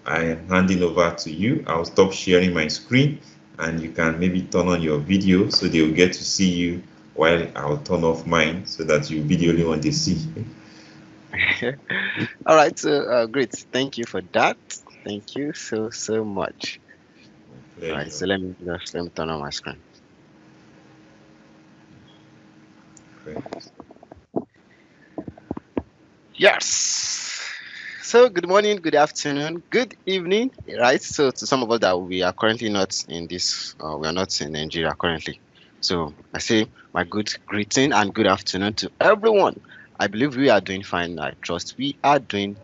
I am handing over to you. I'll stop sharing my screen and you can maybe turn on your video so they will get to see you while I'll turn off mine so that you'll be the only one they see. All right, so great. Thank you for that. Thank you so much. All right, Pleasure. so let me turn on my screen. Great. Yes. So good morning, good afternoon, good evening. Right. So to some of us that we are currently not in this, we are not in Nigeria currently. So I say my good greeting and good afternoon to everyone. I believe we are doing fine. I trust we are doing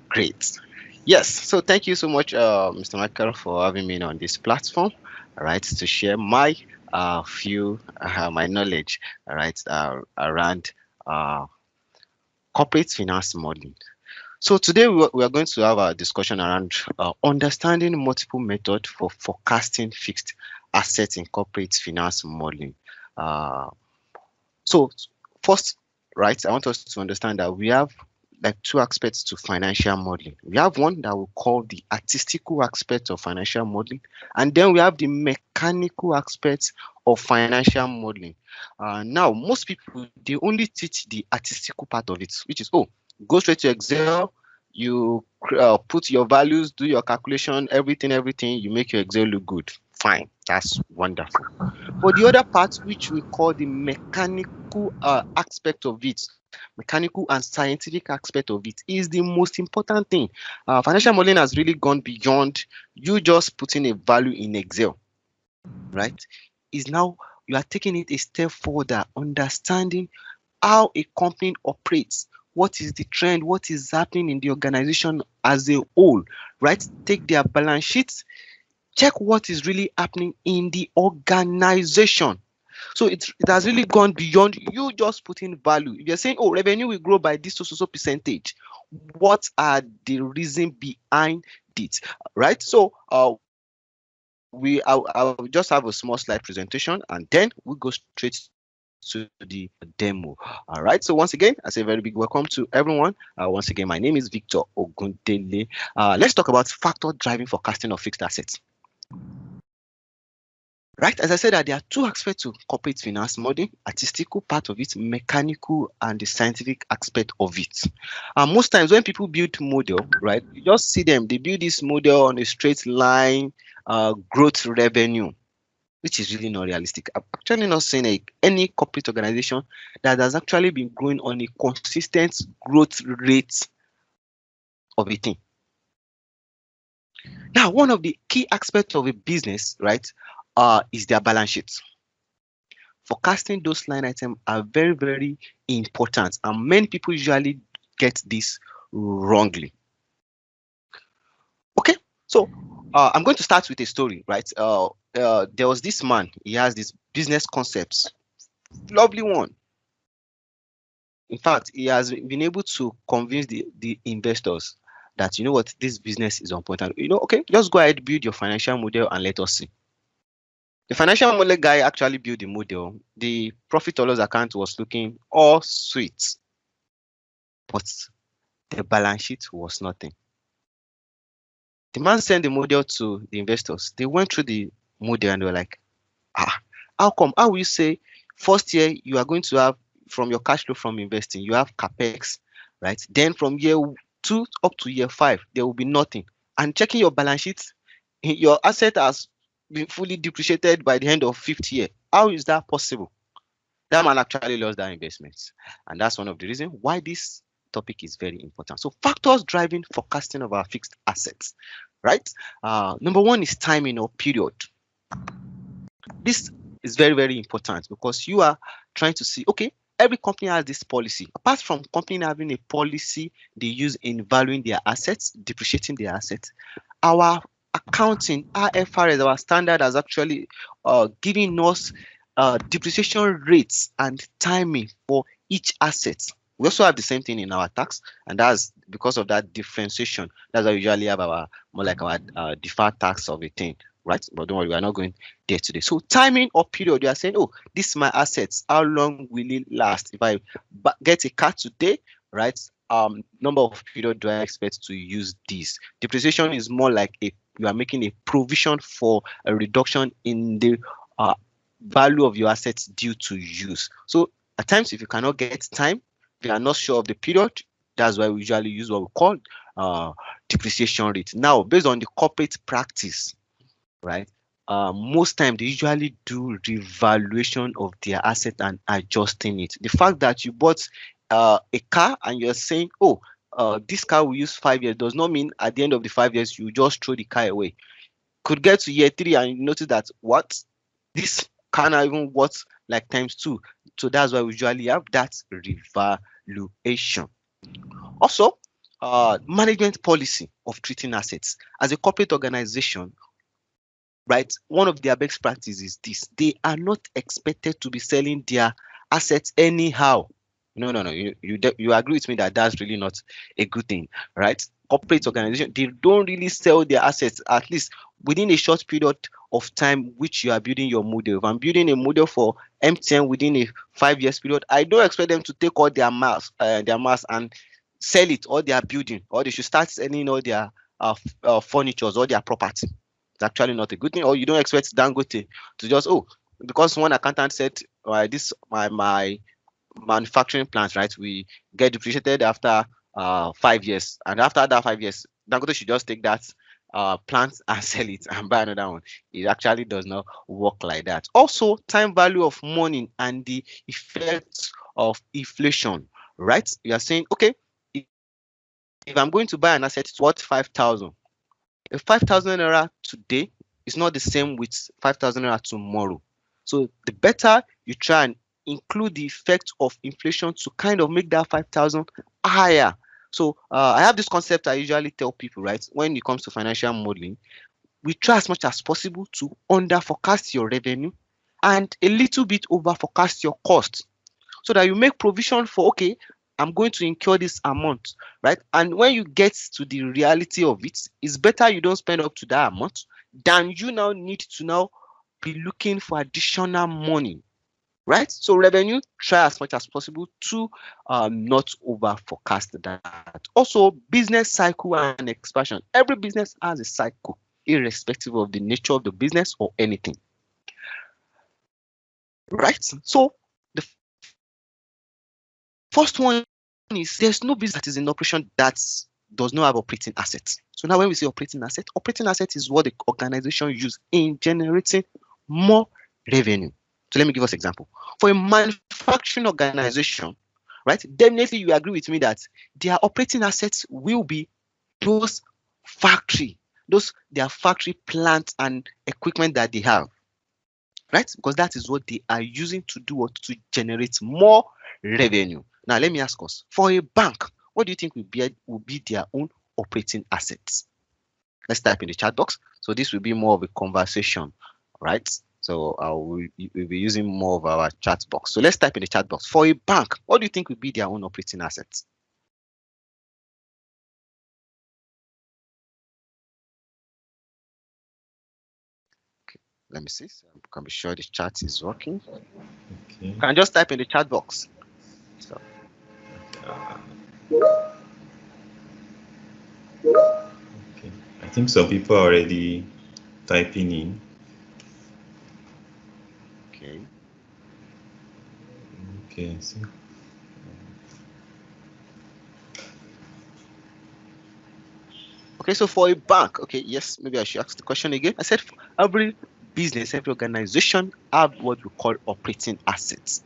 great. Yes. So thank you so much, Mr. Michael, for having me on this platform. All right, to share my my knowledge. All right, around uh, corporate finance modeling. So today we are going to have a discussion around understanding multiple methods for forecasting fixed assets in corporate finance modeling. Uh, so first, right, I want us to understand that we have like two aspects to financial modeling. We have one that we call the artistical aspect of financial modeling, and then we have the mechanical aspect of financial modeling. Now, most people they only teach the artistical part of it, which is go straight to Excel, you put your values, do your calculation, everything, you make your Excel look good. Fine, that's wonderful. But the other part, which we call the mechanical aspect of it, mechanical and scientific aspect of it, is the most important thing. Financial modeling has really gone beyond you just putting a value in Excel, right? Is now you are taking it a step further, understanding how a company operates, what is the trend, what is happening in the organization as a whole, right? Take their balance sheets, check what is really happening in the organization. So it has really gone beyond you just putting value. If you're saying, revenue will grow by this so percentage, what are the reason behind it, right? So I'll just have a small slide presentation and then we go straight to the demo. All right. So once again, I say a very big welcome to everyone. Once again, my name is Victor Ogundele. Let's talk about factor driving forecasting of fixed assets. Right, as I said, that there are two aspects to corporate finance modeling: artistical part of it, mechanical, and the scientific aspect of it. And most times when people build model, right, you just see them, they build this model on a straight line, growth revenue, which is really not realistic. I'm actually not seeing any corporate organization that has actually been growing on a consistent growth rate of a thing. Now, one of the key aspects of a business, right, is their balance sheet. Forecasting those line items are very, very important, and many people usually get this wrongly. Okay, so I'm going to start with a story, right? There was this man, he has this business concepts, lovely one. In fact, he has been able to convince the investors that, you know what, this business is important. Okay, just go ahead, build your financial model and let us see. The financial model guy actually built the model. The profit or loss account was looking all sweet, but the balance sheet was nothing. The man sent the model to the investors. They went through the model and they were like, how come? How will you say first year you are going to have from your cash flow from investing, you have capex, right? Then from year 2 up to year 5, there will be nothing. And checking your balance sheet, your asset has been fully depreciated by the end of 5th year. How is that possible? That man actually lost that investment. And that's one of the reasons why this topic is very important. So factors driving forecasting of our fixed assets, right? Number one is timing or period. This is very, very important because you are trying to see, okay, every company has this policy. Apart from company having a policy they use in valuing their assets, depreciating their assets, our accounting, IFRS, our standard has actually given us depreciation rates and timing for each asset. We also have the same thing in our tax, and that's because of that differentiation. That's why we usually have our more like our deferred tax of a thing, right? But don't worry, we are not going there today. So timing or period, you are saying, this is my assets. How long will it last? If I get a car today, right? number of period do I expect to use this? Depreciation is more like you are making a provision for a reduction in the value of your assets due to use. So at times, if you cannot get time, if you are not sure of the period, that's why we usually use what we call depreciation rate. Now, based on the corporate practice, right? Most time they usually do revaluation of their asset and adjusting it. The fact that you bought a car and you're saying, oh, this car will use 5 years does not mean at the end of the 5 years you just throw the car away. Could get to year 3 and you notice that what this car now even worth like ×2. So that's why we usually have that revaluation. Also, management policy of treating assets. As a corporate organization, right, one of their best practices is this: they are not expected to be selling their assets anyhow. No. You agree with me that that's really not a good thing, right? Corporate organization, they don't really sell their assets, at least within a short period of time which you are building your model. If I'm building a model for MTN within a 5 years period, I don't expect them to take all their mass and sell it, or their building, or they should start selling all their furnitures or their property. It's actually not a good thing. Or you don't expect Dangote to just, because one accountant said this my manufacturing plant, right, we get depreciated after 5 years, and after that 5 years Dangote should just take that plant and sell it and buy another one. It actually does not work like that. Also, time value of money and the effects of inflation, right? You are saying, okay, if I'm going to buy an asset, it's worth 5,000. If 5,000 naira today is not the same with 5,000 naira tomorrow. So the better you try and include the effect of inflation to kind of make that 5,000 higher. So I have this concept I usually tell people, right? When it comes to financial modeling, we try as much as possible to under forecast your revenue and a little bit over forecast your cost, so that you make provision for, okay, I'm going to incur this amount, right? And when you get to the reality of it, it's better you don't spend up to that amount than you now need to now be looking for additional money, right? So revenue, try as much as possible to not over forecast that. Also, business cycle and expansion. Every business has a cycle, irrespective of the nature of the business or anything, right? So the first one is, there's no business that is in operation that does not have operating assets. So now when we say operating asset is what the organization use in generating more revenue. So let me give us an example. For a manufacturing organization, right, definitely you agree with me that their operating assets will be those their factory plants and equipment that they have, right? Because that is what they are using to do what, to generate more revenue. Now let me ask us, for a bank, what do you think will be their own operating assets? Let's type in the chat box. So this will be more of a conversation, right? So we'll be using more of our chat box. So let's type in the chat box. For a bank, what do you think will be their own operating assets? Okay, let me see. So I can be sure the chat is working. Okay. You can just type in the chat box. So. Okay. I think some people are already typing in. Okay. Okay. So. Okay, so for a bank, okay, yes, maybe I should ask the question again. I said every business, every organization have what we call operating assets.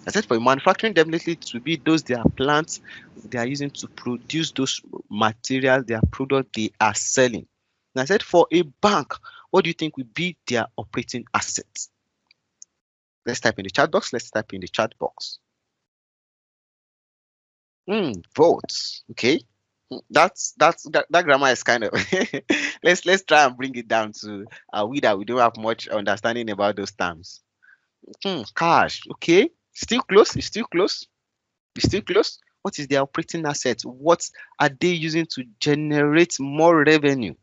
I said for a manufacturing, definitely it will be those their plants they are using to produce those materials, their product they are selling. And I said for a bank, what do you think will be their operating assets? Let's type in the chat box. Let's type in the chat box. Votes. Okay. That grammar is kind of let's try and bring it down to we don't have much understanding about those terms. Cash. Okay. Still close. It's still close. It's still close. What is their operating assets? What are they using to generate more revenue?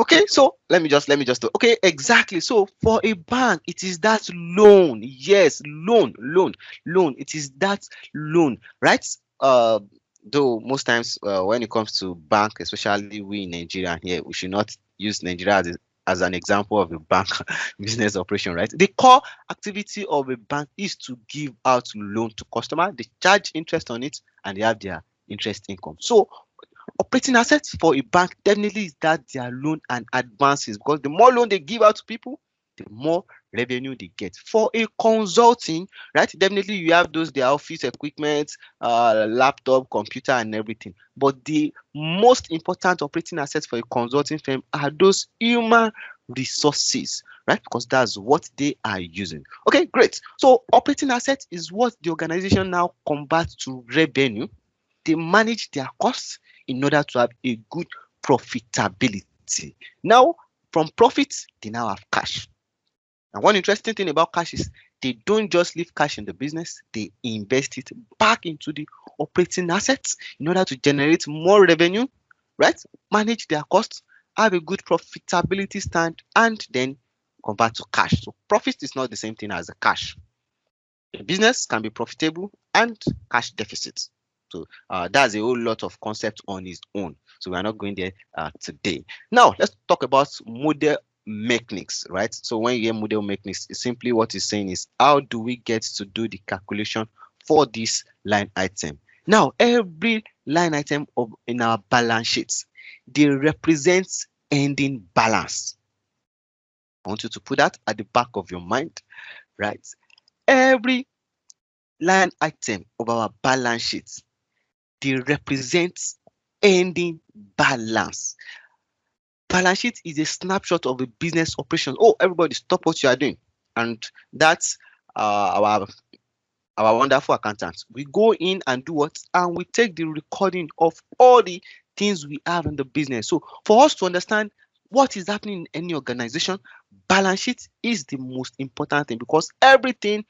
Okay, so let me just do. Okay, exactly. So for a bank, it is that loan. Yes, loan. It is that loan, right? Though most times when it comes to bank, especially we in Nigeria here, we should not use Nigeria as an example of a bank business operation, right? The core activity of a bank is to give out loan to customer. They charge interest on it, and they have their interest income. So operating assets for a bank definitely is that their loan and advances, because the more loan they give out to people, the more revenue they get. For a consulting, right, definitely you have those their office equipment, laptop, computer, and everything. But the most important operating assets for a consulting firm are those human resources, right? Because that's what they are using. Okay, great. So operating assets is what the organization now converts to revenue. They manage their costs in order to have a good profitability. Now, from profits, they now have cash. And one interesting thing about cash is they don't just leave cash in the business, they invest it back into the operating assets in order to generate more revenue, right? Manage their costs, have a good profitability stand, and then convert to cash. So profit is not the same thing as a cash. A business can be profitable and cash deficit. So that's a whole lot of concept on its own. So we're not going there today. Now let's talk about model mechanics, right? So when you hear model mechanics, it's simply what it's saying is how do we get to do the calculation for this line item? Now every line item in our balance sheets, they represent ending balance. I want you to put that at the back of your mind, right? Every line item of our balance sheet, they represent ending balance. Balance sheet is a snapshot of a business operation. Oh, everybody stop what you are doing. And that's our wonderful accountants. We go in and do what? And we take the recording of all the things we have in the business. So for us to understand what is happening in any organization, balance sheet is the most important thing, because everything,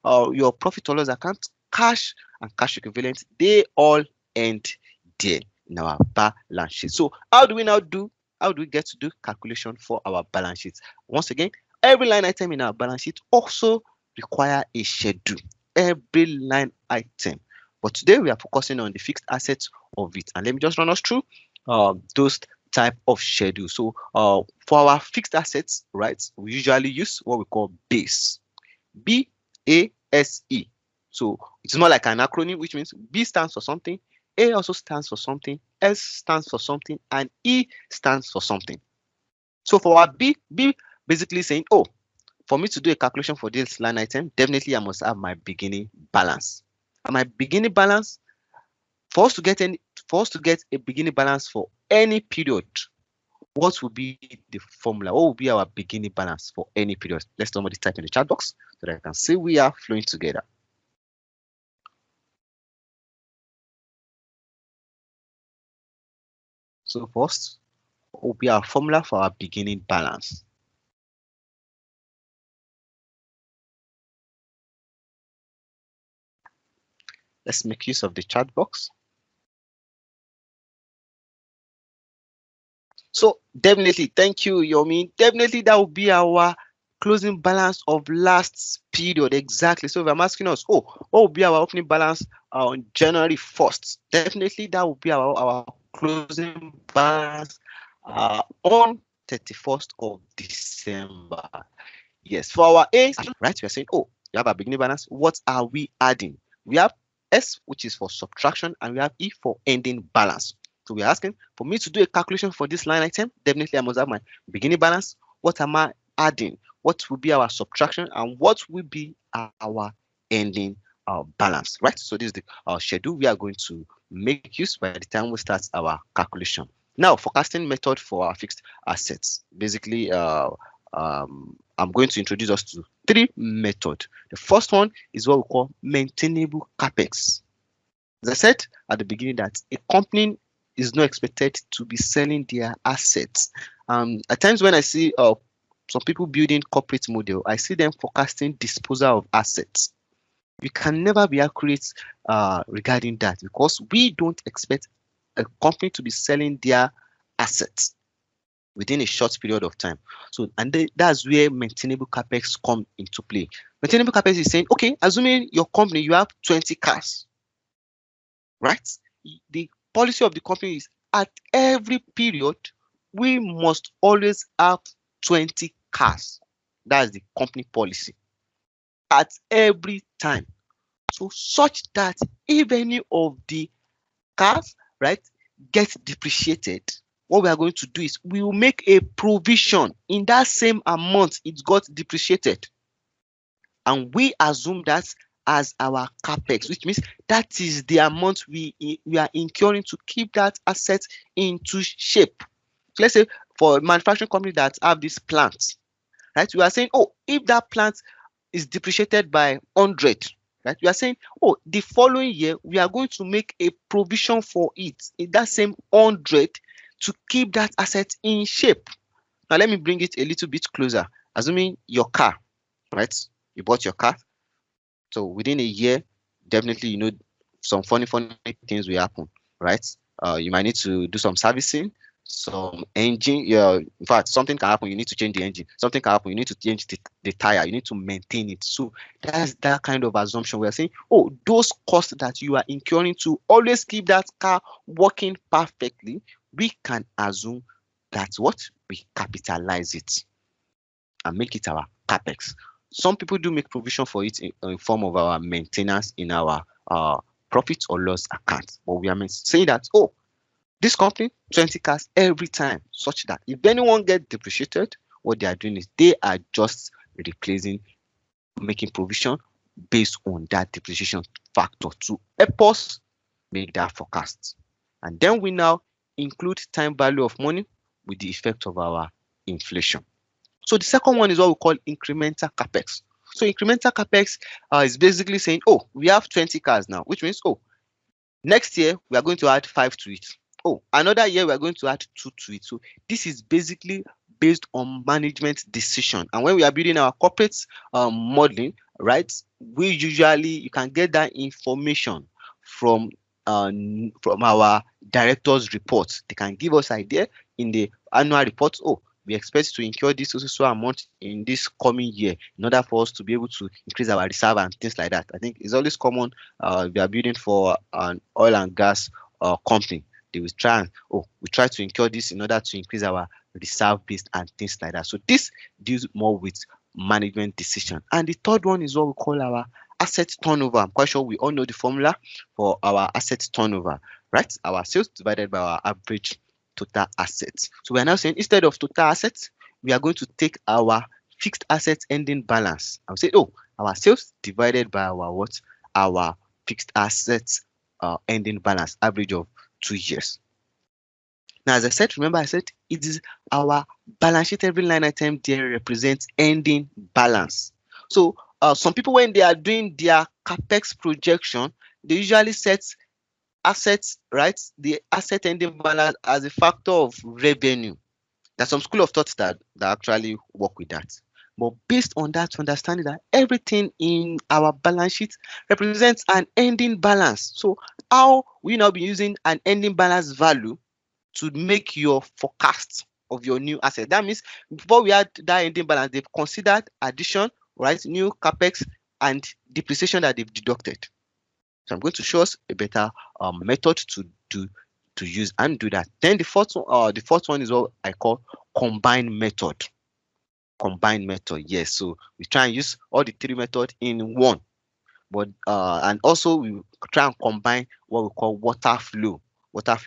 your profit or loss account, cash and cash equivalent, they all end there in our balance sheet. So how do we get to do calculation for our balance sheet? Once again, every line item in our balance sheet also require a schedule. Every line item. But today we are focusing on the fixed assets of it. And let me just run us through those type of schedule. So for our fixed assets, right, we usually use what we call base. BASE. So it's not like an acronym, which means B stands for something, A also stands for something, S stands for something, and E stands for something. So for our B basically saying, oh, for me to do a calculation for this line item, definitely I must have my beginning balance. And my beginning balance, for us to get a beginning balance for any period, what will be the formula? What will be our beginning balance for any period? Let's somebody type in the chat box so that I can see we are flowing together. So first, what will be our formula for our beginning balance? Let's make use of the chat box. So definitely, thank you, Yomi. Definitely that will be our closing balance of last period. Exactly. So if I'm asking us, oh, what will be our opening balance on January 1st? Definitely that will be our closing balance on 31st of December. Yes, for our A, right, we are saying, oh, you have a beginning balance. What are we adding? We have S, which is for subtraction, and we have E for ending balance. So we're asking for me to do a calculation for this line item. Definitely, I must have my beginning balance. What am I adding? What will be our subtraction, and what will be our ending balance? Right. So this is the schedule we are going to make use by the time we start our calculation. Now, forecasting method for our fixed assets. Basically, I'm going to introduce us to three methods. The first one is what we call maintainable capex. As I said at the beginning, that a company is not expected to be selling their assets. At times when I see some people building corporate model, I see them forecasting disposal of assets. You can never be accurate regarding that, because we don't expect a company to be selling their assets. within a short period of time. So, and that's where maintainable capex come into play. Maintainable capex is saying, okay, assuming your company, you have 20 cars, right? The policy of the company is at every period, we must always have 20 cars. That's the company policy at every time. So such that if any of the cars, right, get depreciated, what we are going to do is we will make a provision in that same amount it got depreciated, and we assume that as our capex, which means that is the amount we are incurring to keep that asset into shape. So let's say for a manufacturing company that have this plant, right, we are saying, oh, if that plant is depreciated by 100, right, we are saying, oh, the following year we are going to make a provision for it in that same 100 to keep that asset in shape. Now let me bring it a little bit closer. Assuming your car, right, you bought your car, so within a year, definitely, some funny things will happen, right? You might need to do some servicing, some engine. In fact, something can happen. You need to change the engine. Something can happen. You need to change the tire. You need to maintain it. So that's that kind of assumption. We are saying, oh, those costs that you are incurring to always keep that car working perfectly, we can assume that what we capitalize it and make it our capex. Some people do make provision for it in form of our maintenance in our profit or loss account. But we are saying that, oh, this company, 20 cars every time, such that if anyone gets depreciated, what they are doing is they are just replacing, making provision based on that depreciation factor to help us make that forecast. And then we now include time value of money with the effect of our inflation. So the second one is what we call incremental capex. So incremental capex is basically saying, oh, we have 20 cars now, which means, oh, next year we are going to add 5 to it. Oh, another year we are going to add 2 to it. So this is basically based on management decision. And when we are building our corporate modeling, right, you can get that information from our directors' reports. They can give us idea in the annual report. Oh, we expect to incur this so amount in this coming year in order for us to be able to increase our reserve and things like that. I think it's always common. We are building for an oil and gas company. They will we try to incur this in order to increase our reserve base and things like that. So this deals more with management decision. And the third one is what we call our asset turnover. I'm quite sure we all know the formula for our asset turnover, right? Our sales divided by our average total assets. So we are now saying instead of total assets, we are going to take our fixed assets ending balance. I'll say, oh, our sales divided by our fixed assets ending balance, average of 2 years. Now, as I said, remember I said it is our balance sheet. Every line item there represents ending balance. So some people, when they are doing their capex projection, they usually set assets, right, the asset ending balance as a factor of revenue. There's some school of thought that actually work with that. But based on that understanding that everything in our balance sheet represents an ending balance. So how we now be using an ending balance value to make your forecast of your new asset? That means before we had that ending balance, they've considered addition, right, new capex and depreciation that they've deducted. So I'm going to show us a better method to use and do that. Then the fourth one is what I call combined method. Combined method, yes. So we try and use all the three methods in one, but and also we try and combine what we call water flow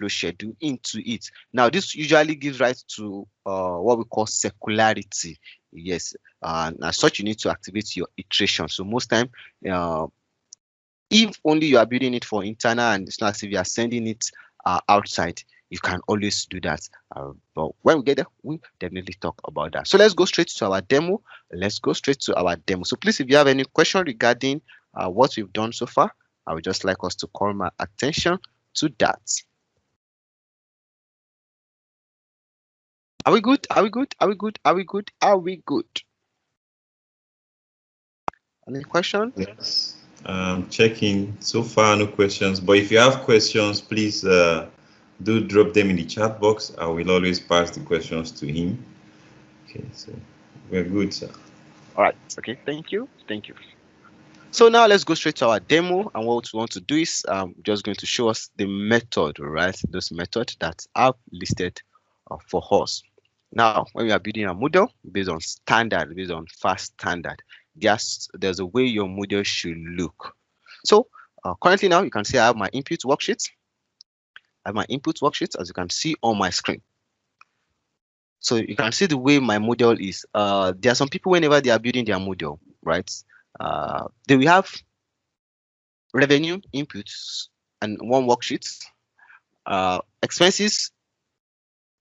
schedule into it. Now this usually gives rise to what we call circularity. Yes, and as such you need to activate your iteration. So most time, if only you are building it for internal and it's not as if you are sending it outside, you can always do that. But when we get there, we definitely talk about that. So let's go straight to our demo. So please, if you have any question regarding what we've done so far, I would just like us to call my attention to that. Are we good? Any question? Yes. Checking. So far, no questions. But if you have questions, please do drop them in the chat box. I will always pass the questions to him. Okay, so we're good, sir. All right. Okay. Thank you. Thank you. So now let's go straight to our demo. And what we want to do is just going to show us the method, right? Those methods that I've listed for us. Now, when we are building a model based on standard, based on fast standard, there's a way your model should look. So currently now you can see I have my input worksheet. I have my input worksheet, as you can see on my screen. So you can see the way my model is. There are some people, whenever they are building their model, right? They will have revenue inputs and one worksheet, expenses,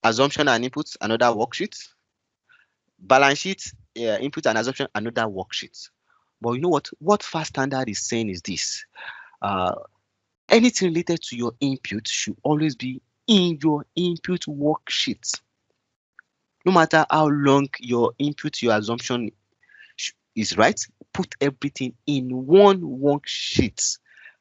assumption and inputs, another worksheet, balance sheet, input and assumption, another worksheet. But you know what fast standard is saying is this: anything related to your input should always be in your input worksheet. No matter how long your input, your assumption is, right, put everything in one worksheet,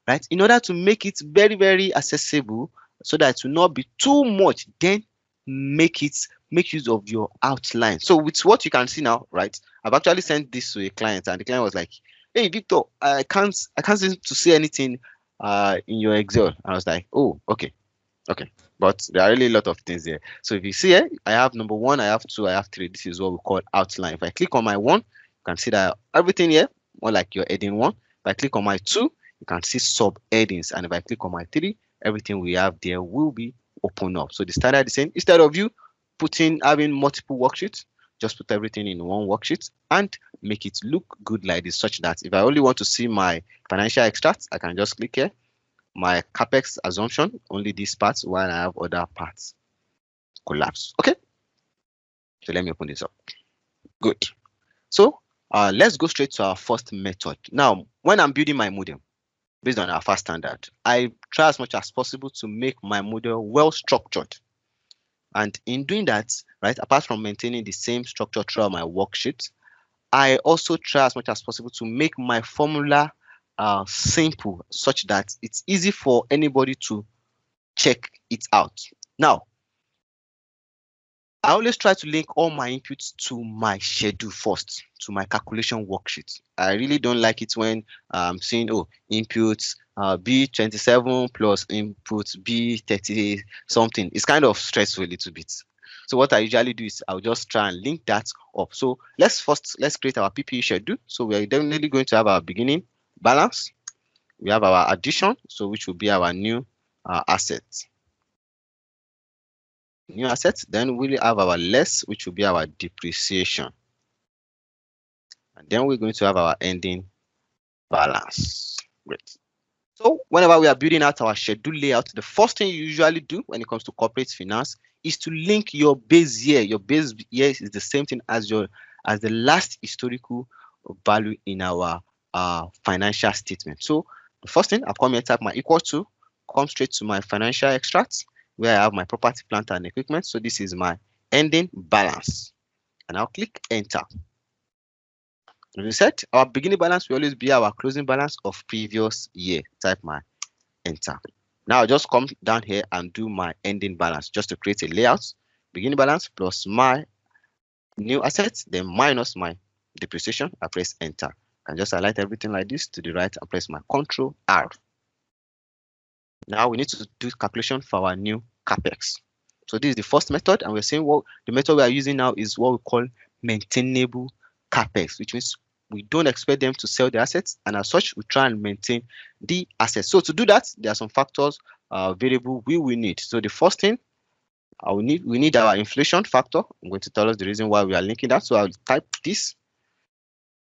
right, in order to make it very, very accessible, so that it will not be too much. Then make use of your outline. So with what you can see now, right, I've actually sent this to a client, and the client was like, "Hey Victor, I can't seem to see anything in your Excel." I was like, "Oh, okay. But there are really a lot of things there." So if you see here, I have number 1, I have 2, I have 3. This is what we call outline. If I click on my 1, you can see that everything here, more like your heading 1. If I click on my 2, you can see sub headings. And if I click on my 3, everything we have there will be open up. So the standard is saying, instead of you having multiple worksheets, just put everything in one worksheet and make it look good like this, such that if I only want to see my financial extracts, I can just click here. My capex assumption, only this part, while I have other parts collapse. Okay. So let me open this up. Good. So let's go straight to our first method. Now, when I'm building my model based on our fast standard, I try as much as possible to make my model well structured. And in doing that, right, apart from maintaining the same structure throughout my worksheet, I also try as much as possible to make my formula simple, such that it's easy for anybody to check it out. Now, I always try to link all my inputs to my schedule first, to my calculation worksheet. I really don't like it when I'm saying, oh, inputs B27 plus inputs B30 something. It's kind of stressful a little bit. So what I usually do is I'll just try and link that up. So let's create our PPE schedule. So we're definitely going to have our beginning balance. We have our addition, so which will be our new assets. New assets. Then we'll have our less, which will be our depreciation. And then we're going to have our ending balance. Great. So whenever we are building out our schedule layout, the first thing you usually do when it comes to corporate finance is to link your base year. Your base year is the same thing as the last historical value in our financial statement. So the first thing, I'll come here, type my equal to, come straight to my financial extracts, where I have my property, plant, and equipment. So this is my ending balance. And I'll click enter. Reset. Our beginning balance will always be our closing balance of previous year. Type my enter. Now I'll just come down here and do my ending balance, just to create a layout. Beginning balance plus my new assets, then minus my depreciation. I press enter. And just highlight everything like this to the right and press my Ctrl R. Now we need to do calculation for our new capex. So this is the first method, and we're saying what the method we are using now is what we call maintainable capex, which means we don't expect them to sell the assets, and as such, we try and maintain the assets. So to do that, there are some factors, variable we will need. So the first thing we need our inflation factor. I'm going to tell us the reason why we are linking that. So I'll type this.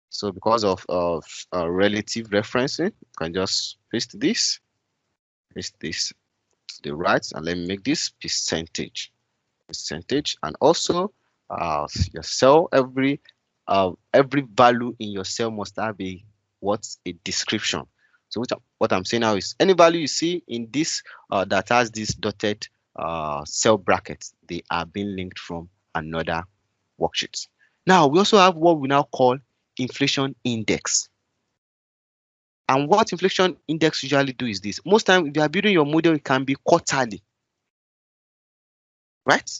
So because of relative referencing, you can just paste this to the right, and let me make this percentage, and also your cell, every value in your cell must have a description. So what I'm saying now is any value you see in this that has this dotted cell brackets, they are being linked from another worksheet. Now we also have what we now call inflation index. And what inflation index usually do is this. Most time, if you are building your model, it can be quarterly. right?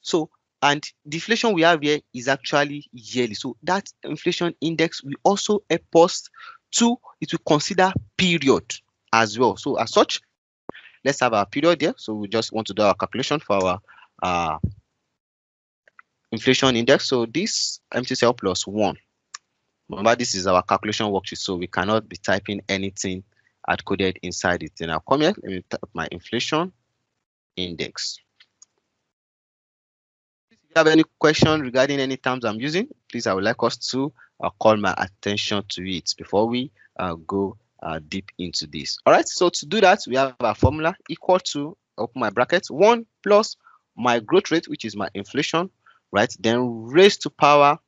So, and the inflation we have here is actually yearly. So that inflation index will also help us to, it will consider period as well. So as such, let's have our period here. So we just want to do our calculation for our uh, inflation index. So this empty cell plus 1. Remember, this is our calculation worksheet, so we cannot be typing anything hard coded inside it. And I'll come here, let me type my inflation index. If you have any question regarding any terms I'm using, please, I would like us to call my attention to it before we go deep into this. All right, so to do that, we have our formula equal to, open my bracket, 1 plus my growth rate, which is my inflation, right? Then raised to power,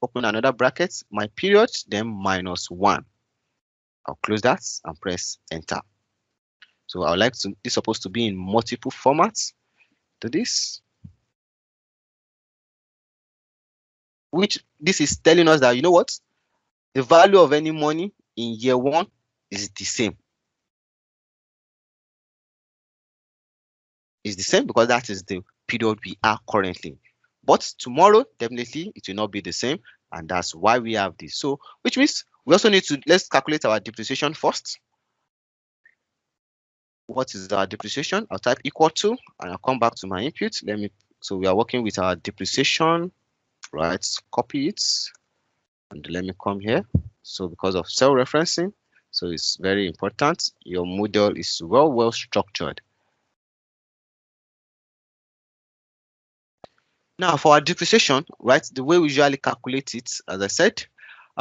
open another bracket, my period, then minus 1. I'll close that and press enter. So I would like to, this is supposed to be in multiple formats to this, which this is telling us that, you know what, the value of any money in year 1 is the same. Is the same because that is the period we are currently. But tomorrow, definitely, it will not be the same. And that's why we have this. So, which means we also need to, let's calculate our depreciation first. What is our depreciation? I'll type equal to, and I'll come back to my input. So we are working with our depreciation, right? Copy it, and let me come here. So because of cell referencing, so it's very important. Your model is well structured. Now for our depreciation, right, the way we usually calculate it, as I said,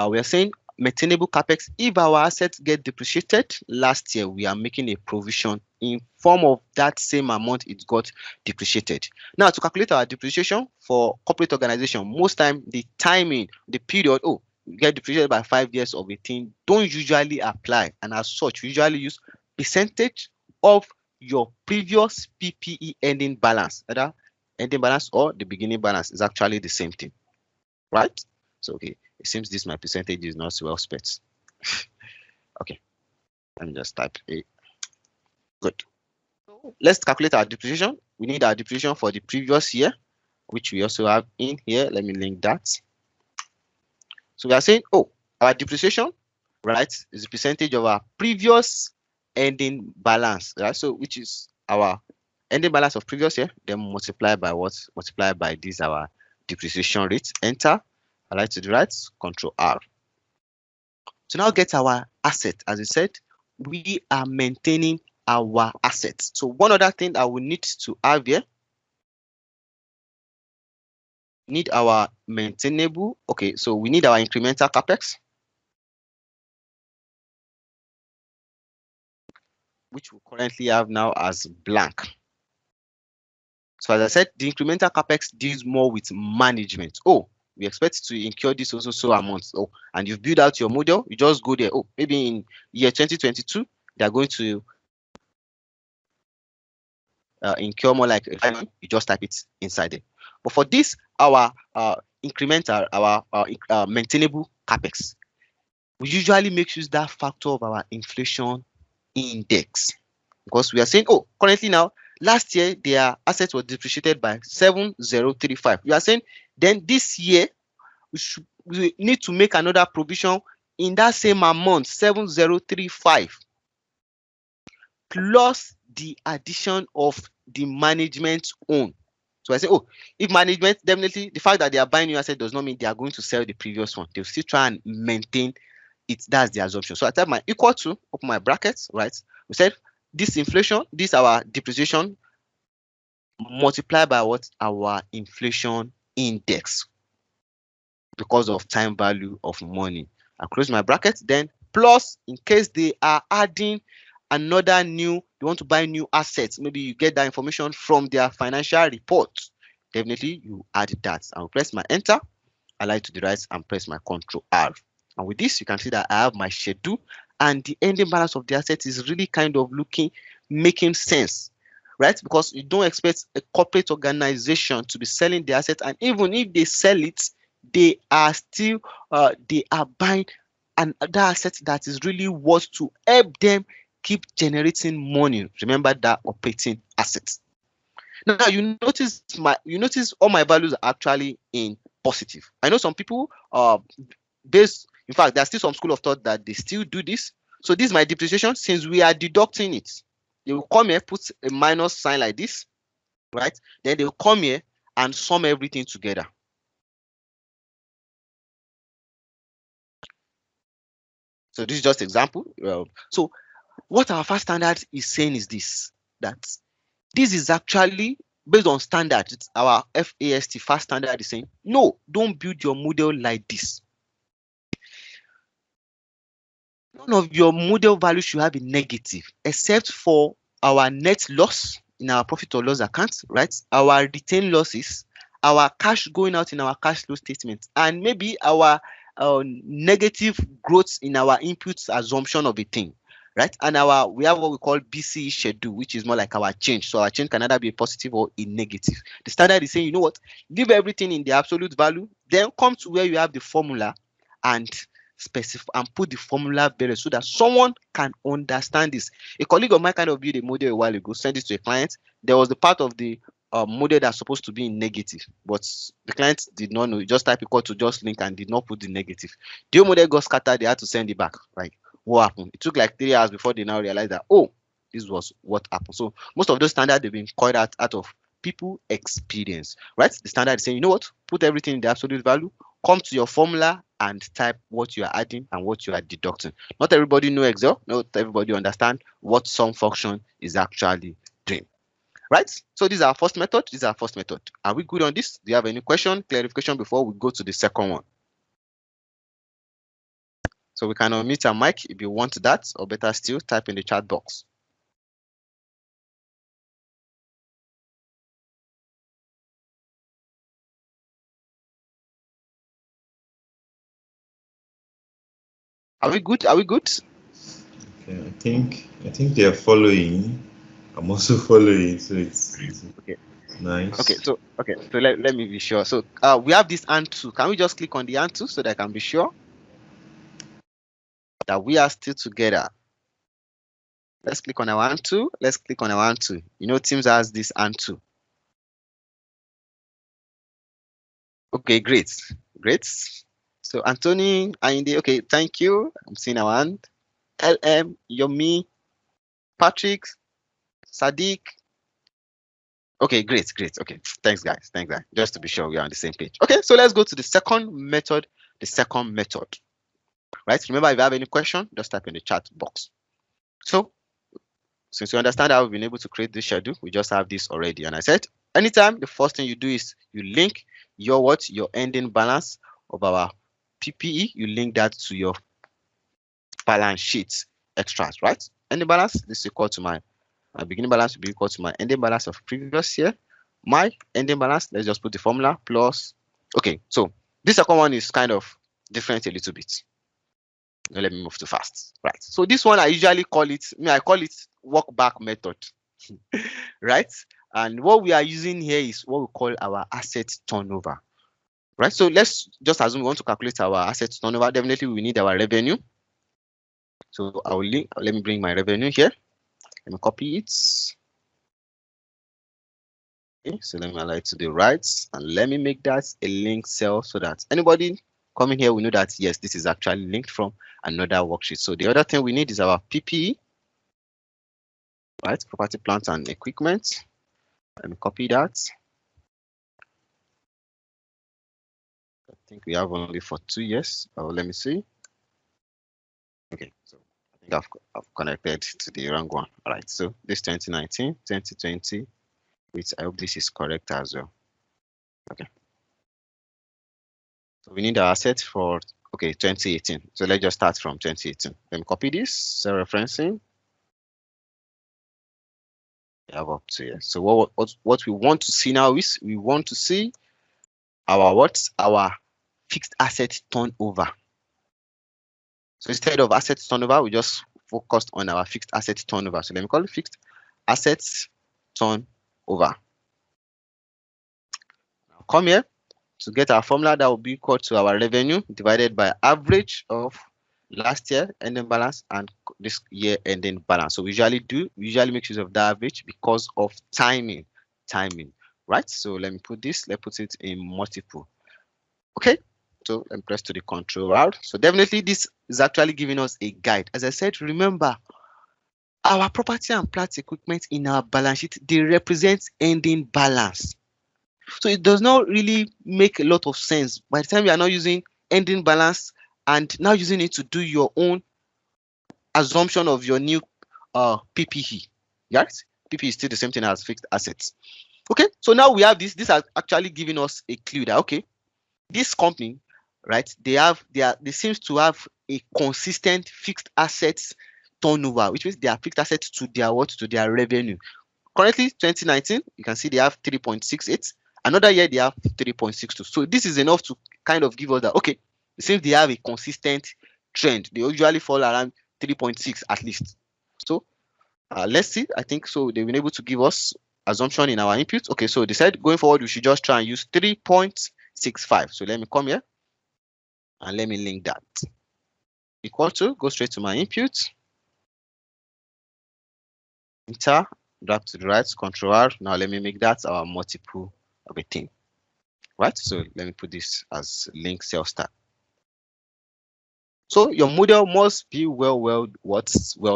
we are saying maintainable capex. If our assets get depreciated last year, we are making a provision in form of that same amount it got depreciated. Now to calculate our depreciation for corporate organization, most time the timing, the period, oh, you get depreciated by 5 years of a thing, don't usually apply, and as such, we usually use percentage of your previous PPE ending balance. Either ending balance or the beginning balance is actually the same thing, right? So okay, it seems this my percentage is not well spent. Okay, let me just type a. Good. So let's calculate our depreciation. We need our depreciation for the previous year, which we also have in here. Let me link that. So we are saying, oh, our depreciation, right, is the percentage of our previous ending balance, right? So which is our ending balance of previous year, then multiply by what? Multiply by this our depreciation rate. Enter. I like to do right. Control R. So now get our asset. As I said, we are maintaining our assets. So one other thing that we need to have here, need our maintainable. Okay, so we need our incremental capex, which we currently have now as blank. So as I said, the incremental capex deals more with management. Oh, we expect to incur this also so amounts. Oh, and you've built out your model, you just go there. Oh, maybe in year 2022, they are going to incur more like you just type it inside there. But for this, our incremental, our maintainable capex, we usually make use that factor of our inflation index, because we are saying, oh, currently now, last year their assets were depreciated by 7035. We are saying then this year we need to make another provision in that same amount, 7035, plus the addition of the management own. So I say, oh, if management, definitely the fact that they are buying new asset does not mean they are going to sell the previous one. They'll still try and maintain it. That's the assumption. So I type my equal to, open my brackets, right? We said this inflation, this our depreciation, multiply by what? Our inflation index, because of time value of money. I close my bracket, then plus, in case they are adding another new, you want to buy new assets, maybe you get that information from their financial report, definitely you add that. I will press my enter, align to the right, and press my Control R. And with this, you can see that I have my schedule, and the ending balance of the asset is really kind of making sense, right? Because you don't expect a corporate organization to be selling the asset, and even if they sell it, they are still they are buying another asset that is really worth to help them keep generating money. Remember that operating assets. Now you notice all my values are actually in positive. I know some people in fact, there's still some school of thought that they still do this. So this is my depreciation. Since we are deducting it, they will come here, put a minus sign like this, right? Then they will come here and sum everything together. So this is just example. So what our fast standard is saying is this, that this is actually based on standard. It's our FAST fast standard is saying, no, don't build your model like this. None of your model value should have a negative, except for our net loss in our profit or loss account, right? Our retained losses, our cash going out in our cash flow statement, and maybe our negative growth in our inputs assumption of a thing, right? And we have what we call BCE schedule, which is more like our change. So our change can either be a positive or a negative. The standard is saying, you know what? Leave everything in the absolute value, then come to where you have the formula and specify and put the formula better so that someone can understand this. A colleague of mine kind of built a model a while ago, sent it to a client. There was the part of the model that's supposed to be in negative, but the client did not know. He just type equal to just link and did not put the negative. The model got scattered. They had to send it back. Like, what happened? It took like 3 hours before they now realized that, oh, this was what happened. So most of those standards, they've been called out of people experience, right? The standard is saying, you know what? Put everything in the absolute value, come to your formula and type what you are adding and what you are deducting. Not everybody know Excel. Not everybody understand what some function is actually doing. Right? So this is our first method. This is our first method. Are we good on this? Do you have any question, clarification before we go to the second one? So we can unmute our mic if you want that, or better still, type in the chat box. Are we good? Are we good? Okay, I think they are following. I'm also following, so it's okay. Nice. Okay, so let me be sure. So we have this and two. Can we just click on the and two so that I can be sure that we are still together? Let's click on our and two. Let's click on our and two. You know, Teams has this and two. Okay, great. So Anthony, Ainde, okay, thank you. I'm seeing our hand. LM, Yomi, Patrick, Sadiq. Okay, great. Okay, thanks guys. Just to be sure we are on the same page. Okay, so let's go to the second method. Right? Remember, if you have any question, just type in the chat box. So since you understand how we've been able to create this schedule, we just have this already. And I said, anytime the first thing you do is you link your ending balance of our PPE, you link that to your balance sheet extras, right? Ending balance, this is equal to my beginning balance will be equal to my ending balance of previous year. My ending balance, let's just put the formula plus. Okay, so this second one is kind of different a little bit. Now let me move too fast. Right. So this one I usually call it, I call it work back method. Right? And what we are using here is what we call our asset turnover. Right? So let's just assume we want to calculate our asset turnover. Definitely we need our revenue. So let me bring my revenue here. Let me copy it. Okay, so let me align to the right and let me make that a link cell so that anybody coming here will know that yes, this is actually linked from another worksheet. So the other thing we need is our PPE, right? Property, plant, and equipment. Let me copy that. I think we have only for 2 years. Oh, let me see. Okay, so I think I've connected to the wrong one. All right, so this 2019, 2020, which I hope this is correct as well. Okay. So we need our asset for 2018. So let's just start from 2018. Let me copy this, cell referencing. We have up to here. So what we want to see now is we want to see our fixed asset turnover. So instead of asset turnover, we just focused on our fixed asset turnover. So let me call it fixed assets turnover. Now come here to get our formula that will be equal to our revenue divided by average of last year ending balance and this year ending balance. So we usually make use of the average because of timing. timing, right? So let me put this, let's put it in multiple. Okay, so let me press to the control R. So definitely this is actually giving us a guide. As I said, remember, our property and plant equipment in our balance sheet, they represent ending balance. So it does not really make a lot of sense by the time you are not using ending balance and now using it to do your own assumption of your new PPE. Yes, PPE is still the same thing as fixed assets. Okay, so now we have this. This is actually giving us a clue that okay, this company, right? They seems to have a consistent fixed assets turnover, which means they are fixed assets to their what, to their revenue. Currently, 2019, you can see they have 3.68. Another year they have 3.62. So this is enough to kind of give us that okay, it seems they have a consistent trend. They usually fall around 3.6 at least. So let's see. I think so they've been able to give us assumption in our input. Okay, so they said going forward we should just try and use 3.65. So let me come here and let me link that. Equal to, go straight to my input. Enter, drag to the right, Control R. Now let me make that our multiple of a thing. Right? So let me put this as link cell start. So your model must be well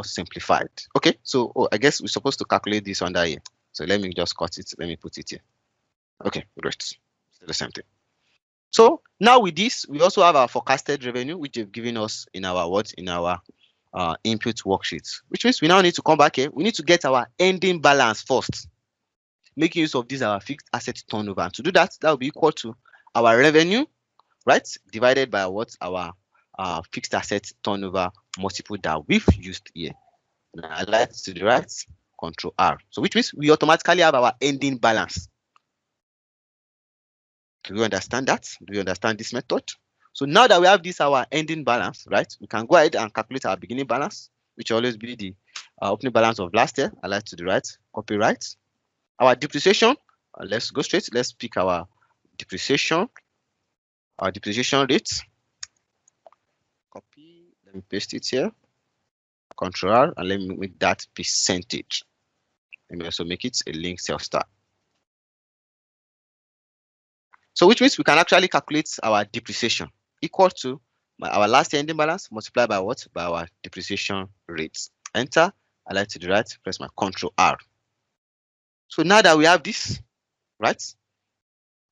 simplified. Okay, so I guess we're supposed to calculate this under here. So let me just cut it. Let me put it here. Okay, great. Still the same thing. So now with this, we also have our forecasted revenue, which they've given us in our what, in our input worksheets, which means we now need to come back here. We need to get our ending balance first, making use of this our fixed asset turnover. And to do that, that will be equal to our revenue, right, divided by what, our fixed asset turnover multiple that we've used here. Now I like to the right, Control R. So which means we automatically have our ending balance. Do you understand that? Do you understand this method? So now that we have this our ending balance, right, we can go ahead and calculate our beginning balance, which will always be the opening balance of last year. I like to the right, copy right. Our depreciation, let's go straight. Let's pick our depreciation rate. Copy, let me paste it here. Control R, and let me make that percentage. Let me also make it a link cell start. So which means we can actually calculate our depreciation equal to our last year ending balance multiplied by what? By our depreciation rates. Enter. I like to the right, press my Control R. So now that we have this, right,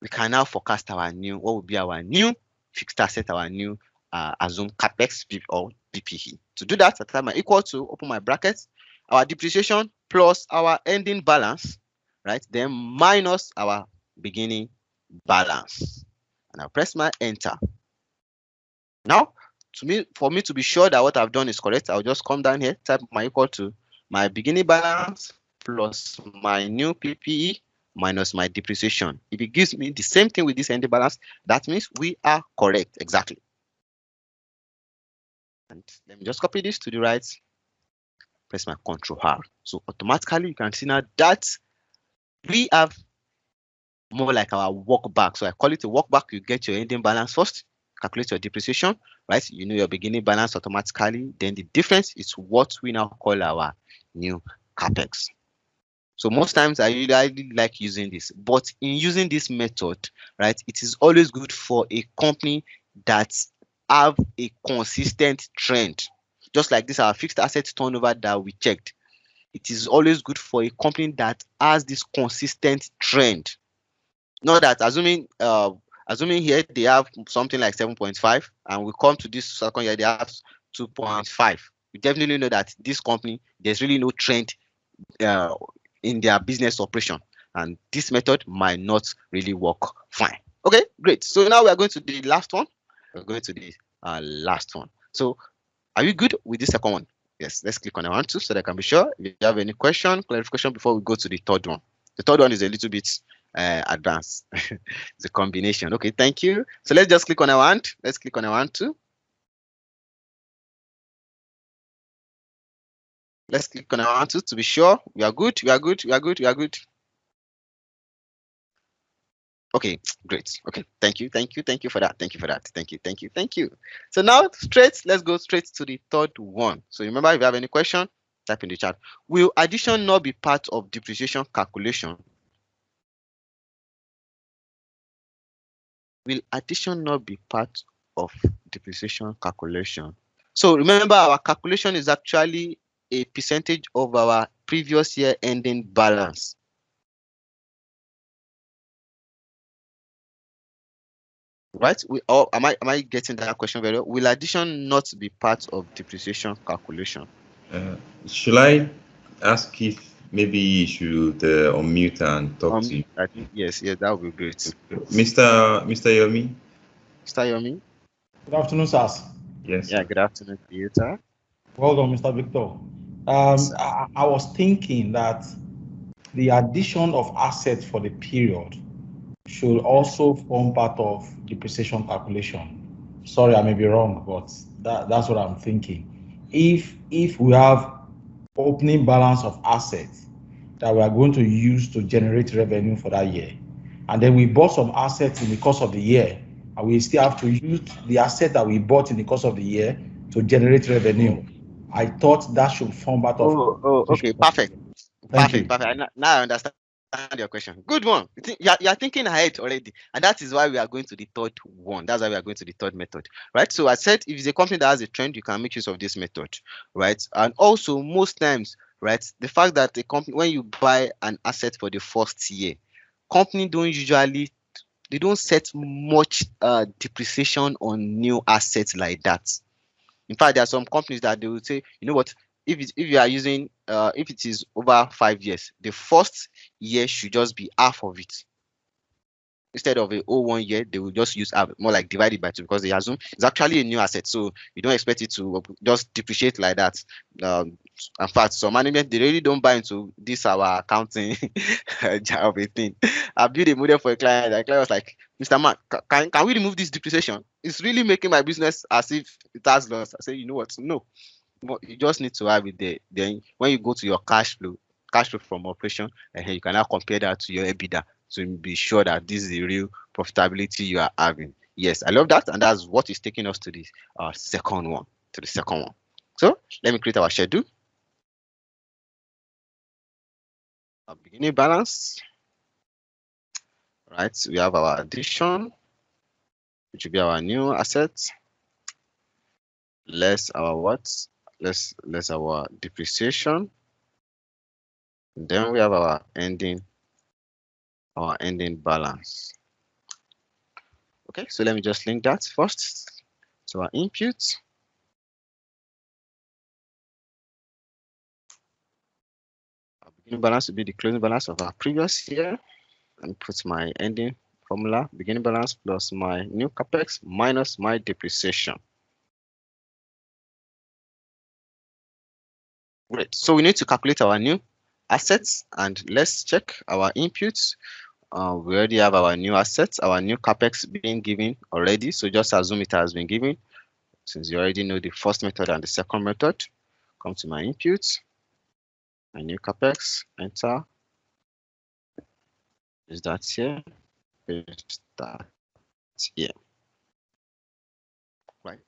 we can now forecast our new, what will be our new fixed asset, our new assumed capex or PPE. To do that, I type my equal to, open my brackets, our depreciation plus our ending balance, right, then minus our beginning balance, and I'll press my enter. Now, for me to be sure that what I've done is correct, I'll just come down here, type my equal to my beginning balance plus my new PPE minus my depreciation. If it gives me the same thing with this ending balance, that means we are correct exactly. And let me just copy this to the right, press my Control R. So automatically you can see now that we have more like our work back. So I call it a work back. You get your ending balance first, calculate your depreciation, right? You know your beginning balance automatically. Then the difference is what we now call our new capex. So most times I really like using this, but in using this method, right, it is always good for a company that have a consistent trend. Just like this, our fixed asset turnover that we checked. It is always good for a company that has this consistent trend. Not that assuming here they have something like 7.5 and we come to this second year they have 2.5. We definitely know that this company, there's really no trend in their business operation, and this method might not really work fine. Okay, great. So now we are going to the last one. We're going to the last one. So are you good with this second one? Yes, let's click on I want to so that I can be sure. If you have any clarification before we go to the third one. The third one is a little bit advanced. It's a combination. Okay, thank you. So let's just click on I want. Let's click on I want to. Let's click on I want to be sure. We are good. We are good. We are good. We are good. Okay, great. Okay, thank you for that. Thank you. So now let's go straight to the third one. So remember, if you have any question, type in the chat. Will addition not be part of depreciation calculation? will addition not be part of depreciation calculation? So remember, our calculation is actually a percentage of our previous year ending balance. Right? Am I getting that question very well? Will addition not be part of depreciation calculation? Uh, should I ask if maybe you should unmute and talk to you? I think yes, that would be great. Mr. Yomi? Mr. Yomi? Good afternoon, sirs. Yes, Yeah, sir. good afternoon to you, sir. Well done, Mr. Victor. I was thinking that the addition of assets for the period should also form part of depreciation calculation. Sorry, I may be wrong, but that's what I'm thinking. If we have opening balance of assets that we are going to use to generate revenue for that year, and then we bought some assets in the course of the year, and we still have to use the asset that we bought in the course of the year to generate revenue, I thought that should form part of. Okay, perfect. Thank you. Perfect. Now I understand your question. Good one. You're thinking ahead already, and that is why we are going to the third one. That's why we are going to the third method, right? So I said, if it's a company that has a trend, you can make use of this method, right? And also, most times, right, the fact that a company, when you buy an asset for the first year, company they don't set much depreciation on new assets like that. In fact, there are some companies that they will say, you know what, if you are using if it is over 5 years, the first year should just be half of it. Instead of a whole 1 year, they will just use more like divide it by two, because they assume it's actually a new asset, so you don't expect it to just depreciate like that. In fact, some management, they really don't buy into this our accounting job thing. I built a model for a client. The client was like, Mr. Man, can we remove this depreciation? It's really making my business as if it has loss. I say, you know what? No, you just need to have it there. Then when you go to your cash flow from operation, and you can now compare that to your EBITDA to be sure that this is the real profitability you are having. Yes, I love that, and that's what is taking us to the second one. So let me create our schedule. Our beginning balance. Right, we have our addition, which will be our new asset, less our what? Less our depreciation. And then we have our ending balance. Okay, so let me just link that first to our input. Our beginning balance will be the closing balance of our previous year. Let me put my ending formula, beginning balance plus my new capex minus my depreciation. Great. So we need to calculate our new assets, and let's check our inputs. We already have our new assets, our new capex being given already. So just assume it has been given, since you already know the first method and the second method. Come to my inputs, my new capex, enter. Is that here? Is that here? Right.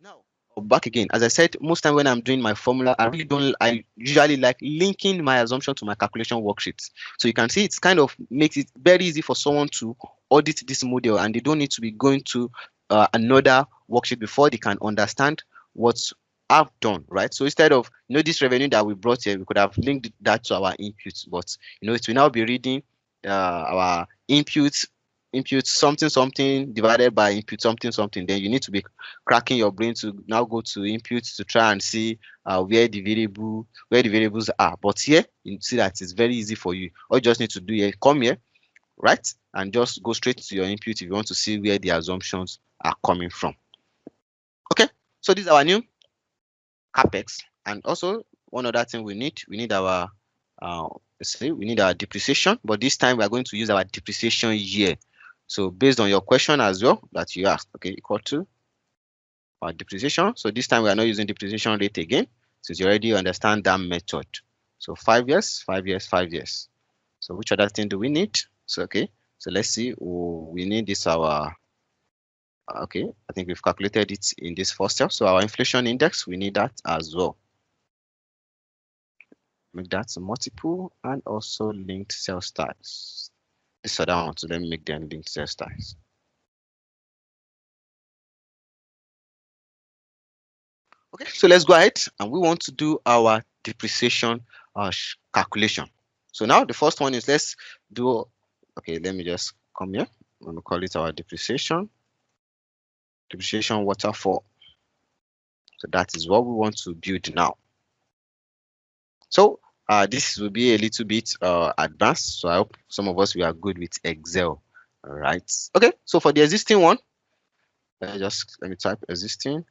Now, back again. As I said, most time when I'm doing my formula, I usually like linking my assumption to my calculation worksheets. So you can see it's kind of makes it very easy for someone to audit this model, and they don't need to be going to another worksheet before they can understand what I've done, right? So instead of, this revenue that we brought here, we could have linked that to our inputs, but it will now be reading our inputs something divided by input something. Then you need to be cracking your brain to now go to inputs to try and see where the variables are. But here you see that it's very easy for you. All you just need to do here, come here, right, and just go straight to your input if you want to see where the assumptions are coming from. Okay, so this is our new capex. And also one other thing we need our we need our depreciation, but this time we are going to use our depreciation year. So based on your question as well that you asked, okay, equal to our depreciation. So this time we are not using depreciation rate again, since you already understand that method. So 5 years, 5 years, 5 years. So which other thing do we need? So okay, so let's see. We need this our okay, I think we've calculated it in this first step. So our inflation index, we need that as well. Make that multiple and also linked cell styles. This other one, so let me make them linked cell styles. Okay, so let's go ahead and we want to do our depreciation calculation. So now the first one is let's do, okay, let me just come here. I'm going to call it our depreciation waterfall. So that is what we want to build now. So this will be a little bit advanced. So I hope some of us we are good with Excel. All right. Okay. So for the existing one, let me type existing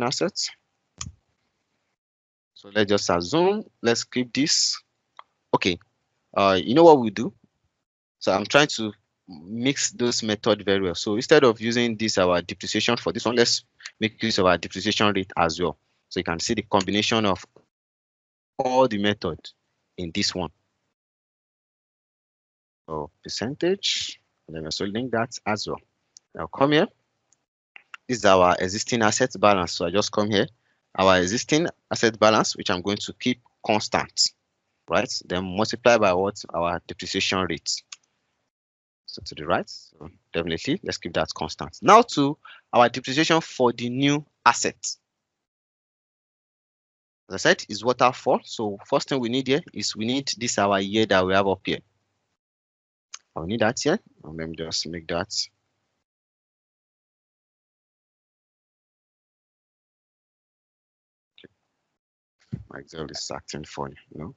assets. So let's just assume. Let's keep this. Okay. You know what we do? So I'm trying to mix those methods very well. So instead of using this our depreciation for this one, let's make use of our depreciation rate as well. So you can see the combination of all the methods in this one. So percentage, let me also link that as well. Now come here. This is our existing asset balance. So I just come here, our existing asset balance, which I'm going to keep constant, right? Then multiply by what? Our depreciation rate. So to the right, so definitely let's keep that constant. Now to our depreciation for the new asset. As I said, is waterfall. So first thing we need here is we need this our year that we have up here. I'll need that here. And let me just make that. Okay. My Excel is acting funny, you know.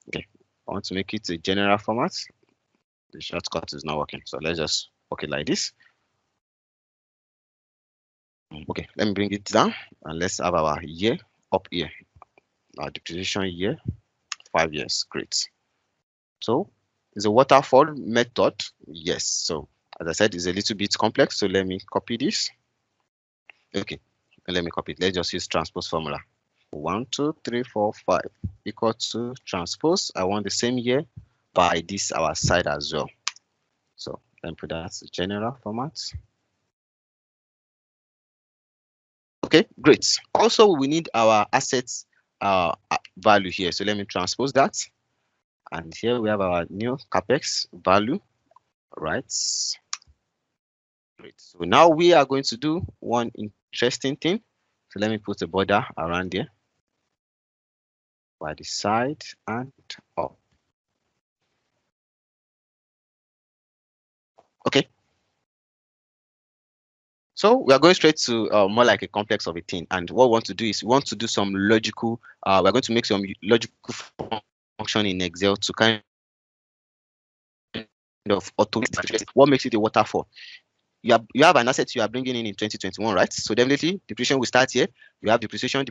Okay, I want to make it a general format. The shortcut is not working, so let's just work it like this. Okay, let me bring it down and let's have our year up here. Our depreciation year, 5 years. Great. So it's a waterfall method. Yes. So as I said, it's a little bit complex. So let me copy this. Okay, let me copy it. Let's just use transpose formula. 1, 2, 3, 4, 5 equal to transpose. I want the same year by this our side as well. So let me put that as a general format. Okay, great. Also, we need our assets value here. So let me transpose that. And here we have our new capex value, right? Great. So now we are going to do one interesting thing. So let me put a border around here by the side and up. Okay. So we are going straight to more like a complex of a thing. And what we want to do is we want to do some logical, we're going to make some logical function in Excel to kind of automate what makes it a waterfall. You have an asset you are bringing in 2021, right? So definitely depreciation will start here. You have depreciation.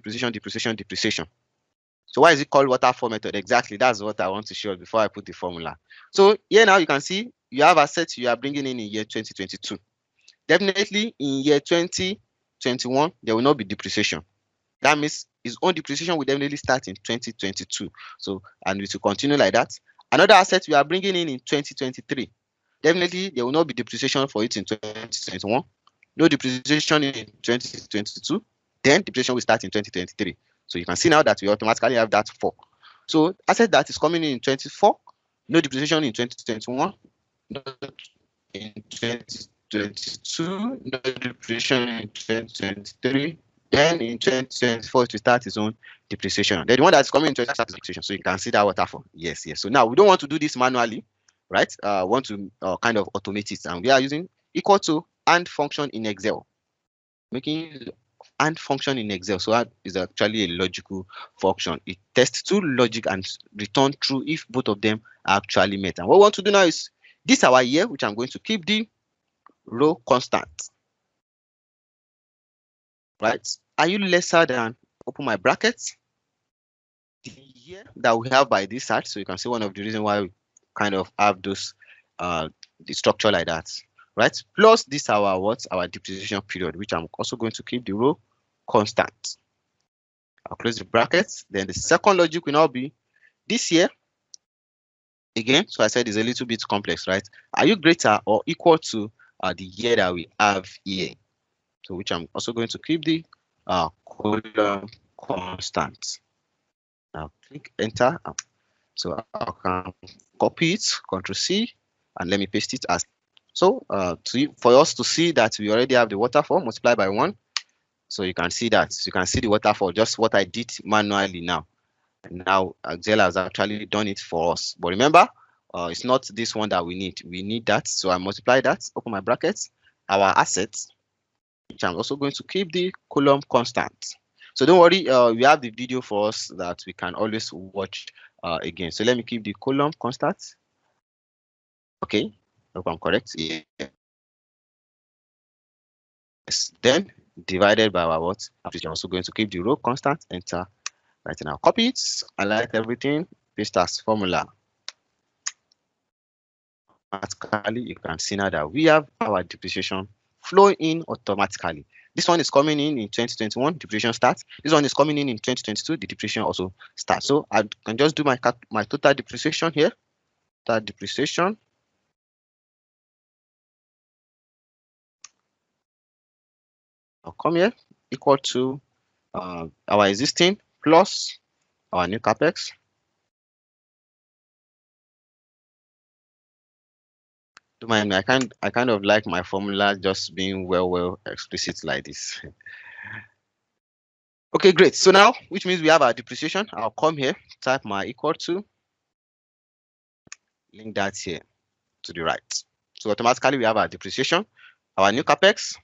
So why is it called waterfall method? Exactly, that's what I want to show before I put the formula. So here now you can see you have assets you are bringing in year 2022. Definitely in year 2021 there will not be depreciation. That means his own depreciation will definitely start in 2022. So and it will continue like that. Another asset we are bringing in 2023. Definitely there will not be depreciation for it in 2021. No depreciation in 2022. Then depreciation will start in 2023. So you can see now that we automatically have that 4. So asset that is coming in 24, no depreciation in 2021, no in 2022, no depreciation in 2023. Then in 2024 to start its own depreciation. Then the one that's coming in 2020 starts depreciation. So you can see that waterfall. Yes. So now we don't want to do this manually, right? Want to kind of automate it, and we are using equal to and function in Excel. Making and function in Excel. So that is actually a logical function. It tests two logic and return true if both of them are actually met. And what we want to do now is this our year, which I'm going to keep the row constant. Right? Are you lesser than, open my brackets, the year that we have by this side? So you can see one of the reasons why we kind of have those the structure like that. Right? Plus this our depreciation period, which I'm also going to keep the row constant. I'll close the brackets. Then the second logic will now be this year. Again, so I said it's a little bit complex, right? Are you greater or equal to the year that we have here? So which I'm also going to keep the column constant. Now click enter. So I can copy it, Ctrl C, and let me paste it as So for us to see that we already have the waterfall, multiply by 1. So you can see that. So you can see the waterfall, just what I did manually now. And now Excel has actually done it for us. But remember, it's not this one that we need. We need that. So I multiply that, open my brackets, our assets, which I'm also going to keep the column constant. So don't worry, we have the video for us that we can always watch again. So let me keep the column constant. Okay, hope I'm correct. Yeah. Yes. Then divided by our what? I'm also going to keep the row constant. Enter. Right now, copy it, highlight everything, paste as formula. Automatically, you can see now that we have our depreciation flowing in automatically. This one is coming in 2021, depreciation starts. This one is coming in 2022, the depreciation also starts. So I can just do my total depreciation here. Total depreciation. I'll come here, equal to our existing plus our new capex. Don't mind me, I kind of like my formula just being well explicit like this. Okay, great. So now, which means we have our depreciation. I'll come here, type my equal to, link that here to the right. So automatically we have our depreciation, our new capex,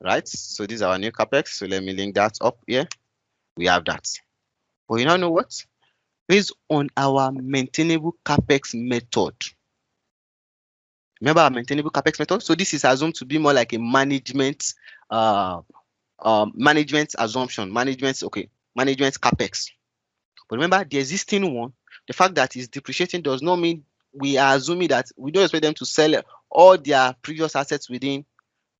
right? So this is our new capex. So let me link that up here. We have that. But you now know what? Based on our maintainable capex method. Remember our maintainable capex method? So this is assumed to be more like a management management assumption, management capex. But remember, the existing one, the fact that it's depreciating does not mean we are assuming that we don't expect them to sell all their previous assets within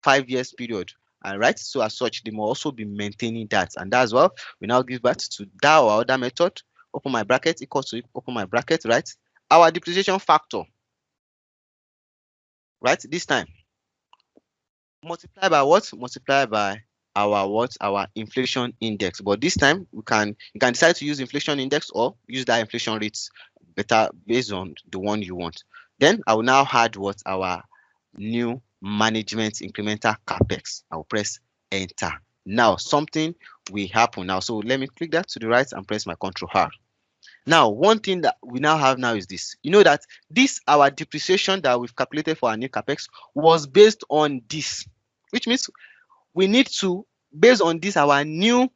5 years period. All right. So as such, they must also be maintaining that. And that's why we now give birth to that or other method. Open my bracket equal to open my bracket, right? Our depreciation factor, right? This time, multiply by what? Multiply by our inflation index. But this time you can decide to use inflation index or use that inflation rates better based on the one you want. Then I will now add what? Our new management incremental capex. I will press enter. Now something will happen now. So let me click that to the right and press my Ctrl R. Now, one thing that we now have now is this. You know that this our depreciation that we've calculated for our new capex was based on this, which means we need to, based on this, our new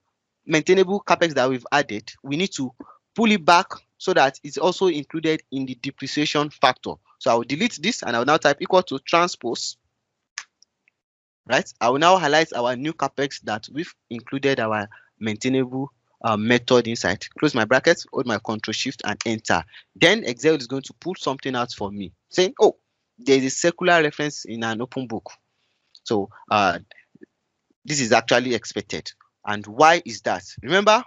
maintainable capex that we've added, we need to pull it back so that it's also included in the depreciation factor. So I will delete this and I will now type equal to transpose. Right? I will now highlight our new capex that we've included our maintainable method inside. Close my brackets, hold my Ctrl Shift and enter. Then Excel is going to pull something out for me, saying, "Oh, there is a circular reference in an open book." So this is actually expected. And why is that? Remember,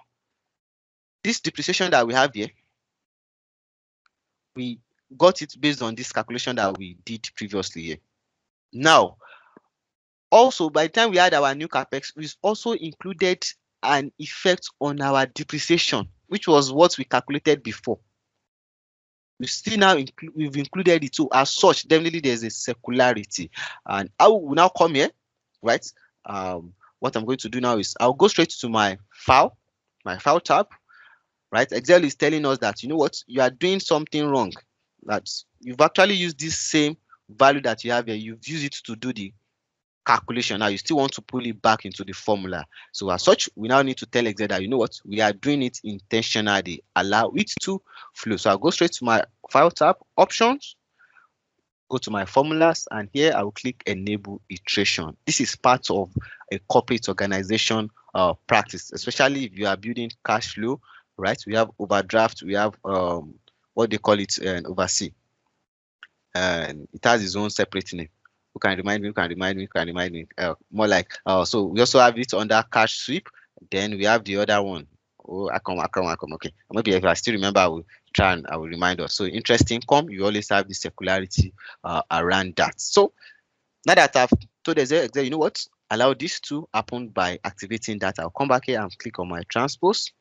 this depreciation that we have here, we got it based on this calculation that we did previously here. Now, also, by the time we had our new capex, we also included an effect on our depreciation, which was what we calculated before. We still now we've included it too. As such, definitely there's a circularity. And I will now come here, right? What I'm going to do now is I'll go straight to my file tab, right? Excel is telling us that, you know what, you are doing something wrong. That you've actually used this same value that you have here. You've used it to do the calculation. Now you still want to pull it back into the formula. So as such, we now need to tell Excel that, you know what, we are doing it intentionally. Allow it to flow. So I'll go straight to my file tab, options, go to my formulas, and here I will click enable iteration. This is part of a corporate organization practice, especially if you are building cash flow, right? We have overdraft, we have what they call it, an oversee, and it has its own separate name. Who can remind me? More like so we also have it under cash sweep. Then we have the other one. Oh, I come. Okay, maybe if I still remember, I will try and I will remind us. So interest income, you always have the circularity around that. So now that I've told Excel, you know what? Allow this to happen by activating that. I'll come back here and click on my transpose.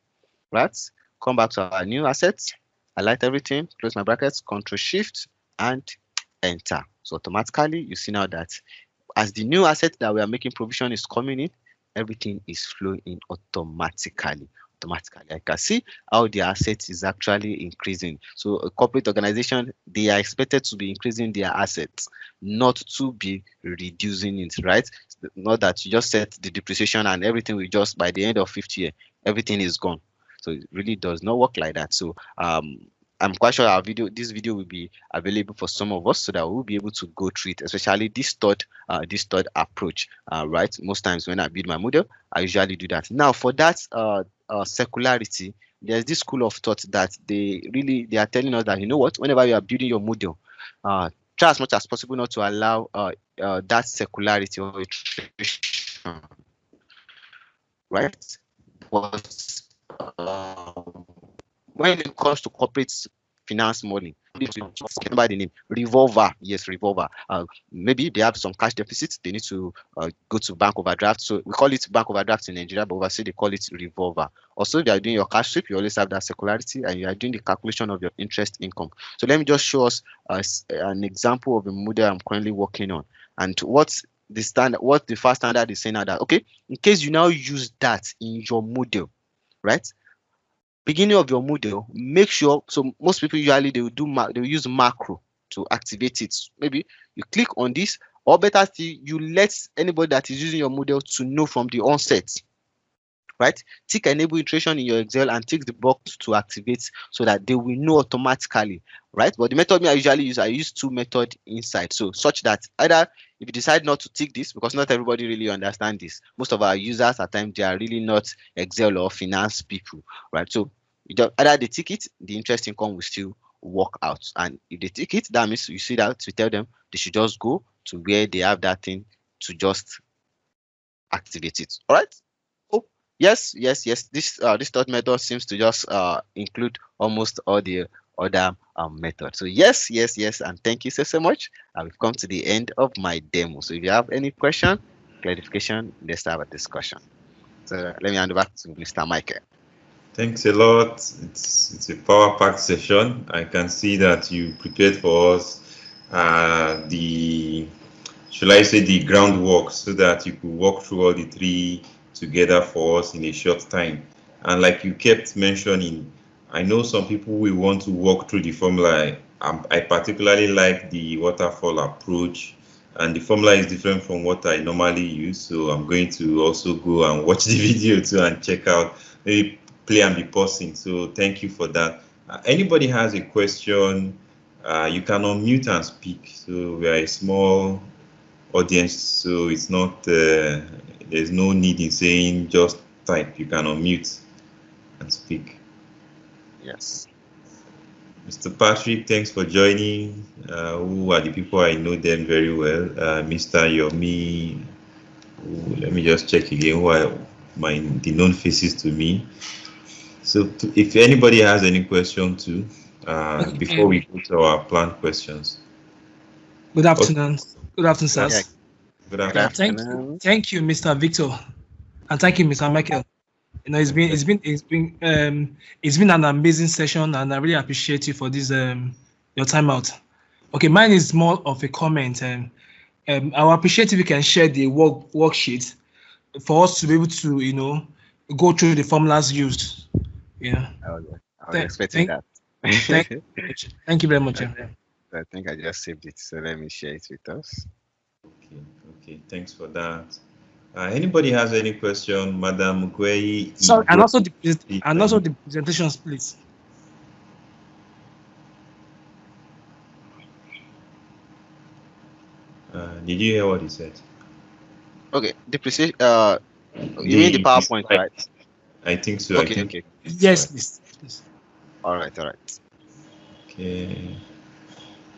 Right? Come back to our new assets. Highlight everything. Close my brackets. Ctrl Shift and enter. So automatically, you see now that as the new asset that we are making provision is coming in, everything is flowing in automatically. I can see how the asset is actually increasing. So a corporate organization, they are expected to be increasing their assets, not to be reducing it, right? Not that you just set the depreciation and everything will just, by the end of 50 year, everything is gone. So it really does not work like that. So I'm quite sure this video will be available for some of us so that we'll be able to go through it, especially this third approach, right? Most times when I build my model, I usually do that. Now for that circularity, there's this school of thought that they are telling us that, you know what, whenever you are building your model, try as much as possible not to allow that circularity or iteration, right? But when it comes to corporate finance money, remember the name, revolver. Yes, revolver. Maybe they have some cash deficits, they need to go to bank overdraft. So we call it bank overdraft in Nigeria, but overseas they call it revolver. Also, if you are doing your cash sweep, you always have that circularity, and you are doing the calculation of your interest income. So let me just show us an example of a model I'm currently working on, and what the first standard is saying now that, okay, in case you now use that in your model, right? Beginning of your model, make sure, so most people usually they will use macro to activate it. Maybe you click on this, or better still, you let anybody that is using your model to know from the onset, right? Tick enable iteration in your Excel and tick the box to activate so that they will know automatically, right? But the method I usually use, I use two methods inside, so such that either if you decide not to tick this, because not everybody really understand this, most of our users at times they are really not Excel or finance people, right? So either they tick it, the interest income will still work out, and if they tick it, that means you see that we tell them they should just go to where they have that thing to just activate it. All right. Oh, yes. This third method seems to just include almost all the other methods. So yes, and thank you so much. We've come to the end of my demo. So if you have any question, clarification, let's have a discussion. So let me hand over to Mr. Michael. Thanks a lot. It's a power-packed session. I can see that you prepared for us the groundwork so that you could walk through all the three together for us in a short time. And like you kept mentioning, I know some people will want to walk through the formula. I particularly like the waterfall approach, and the formula is different from what I normally use. So I'm going to also go and watch the video too and check out, maybe play and be pausing. So thank you for that. Anybody has a question, you can unmute and speak. So we are a small audience, so it's not there's no need in saying just type. You can unmute and speak. Yes. Mr. Patrick, thanks for joining. Who are the people? I know them very well. Mr. Yomi. Let me just check again who are the known faces to me. So if anybody has any question too, before we go to our planned questions. Good afternoon. Okay. Good afternoon, sirs. Yeah. Good afternoon. Thank you, Mr. Victor, and thank you, Mr. Michael. You know, it's been an amazing session, and I really appreciate you for this your time out. Okay, mine is more of a comment. I would appreciate if you can share the worksheet for us to be able to, you know, go through the formulas used. Yeah. I was expecting that. Thank you very much. I think I just saved it, so let me share it with us. Okay. Thanks for that. Anybody has any question, Madam Mugwei? Sorry, and also the presentations, please. Did you hear what he said? Okay, depreciation. You mean the PowerPoint, right? I think so. Okay. Yes, please. All right. Okay.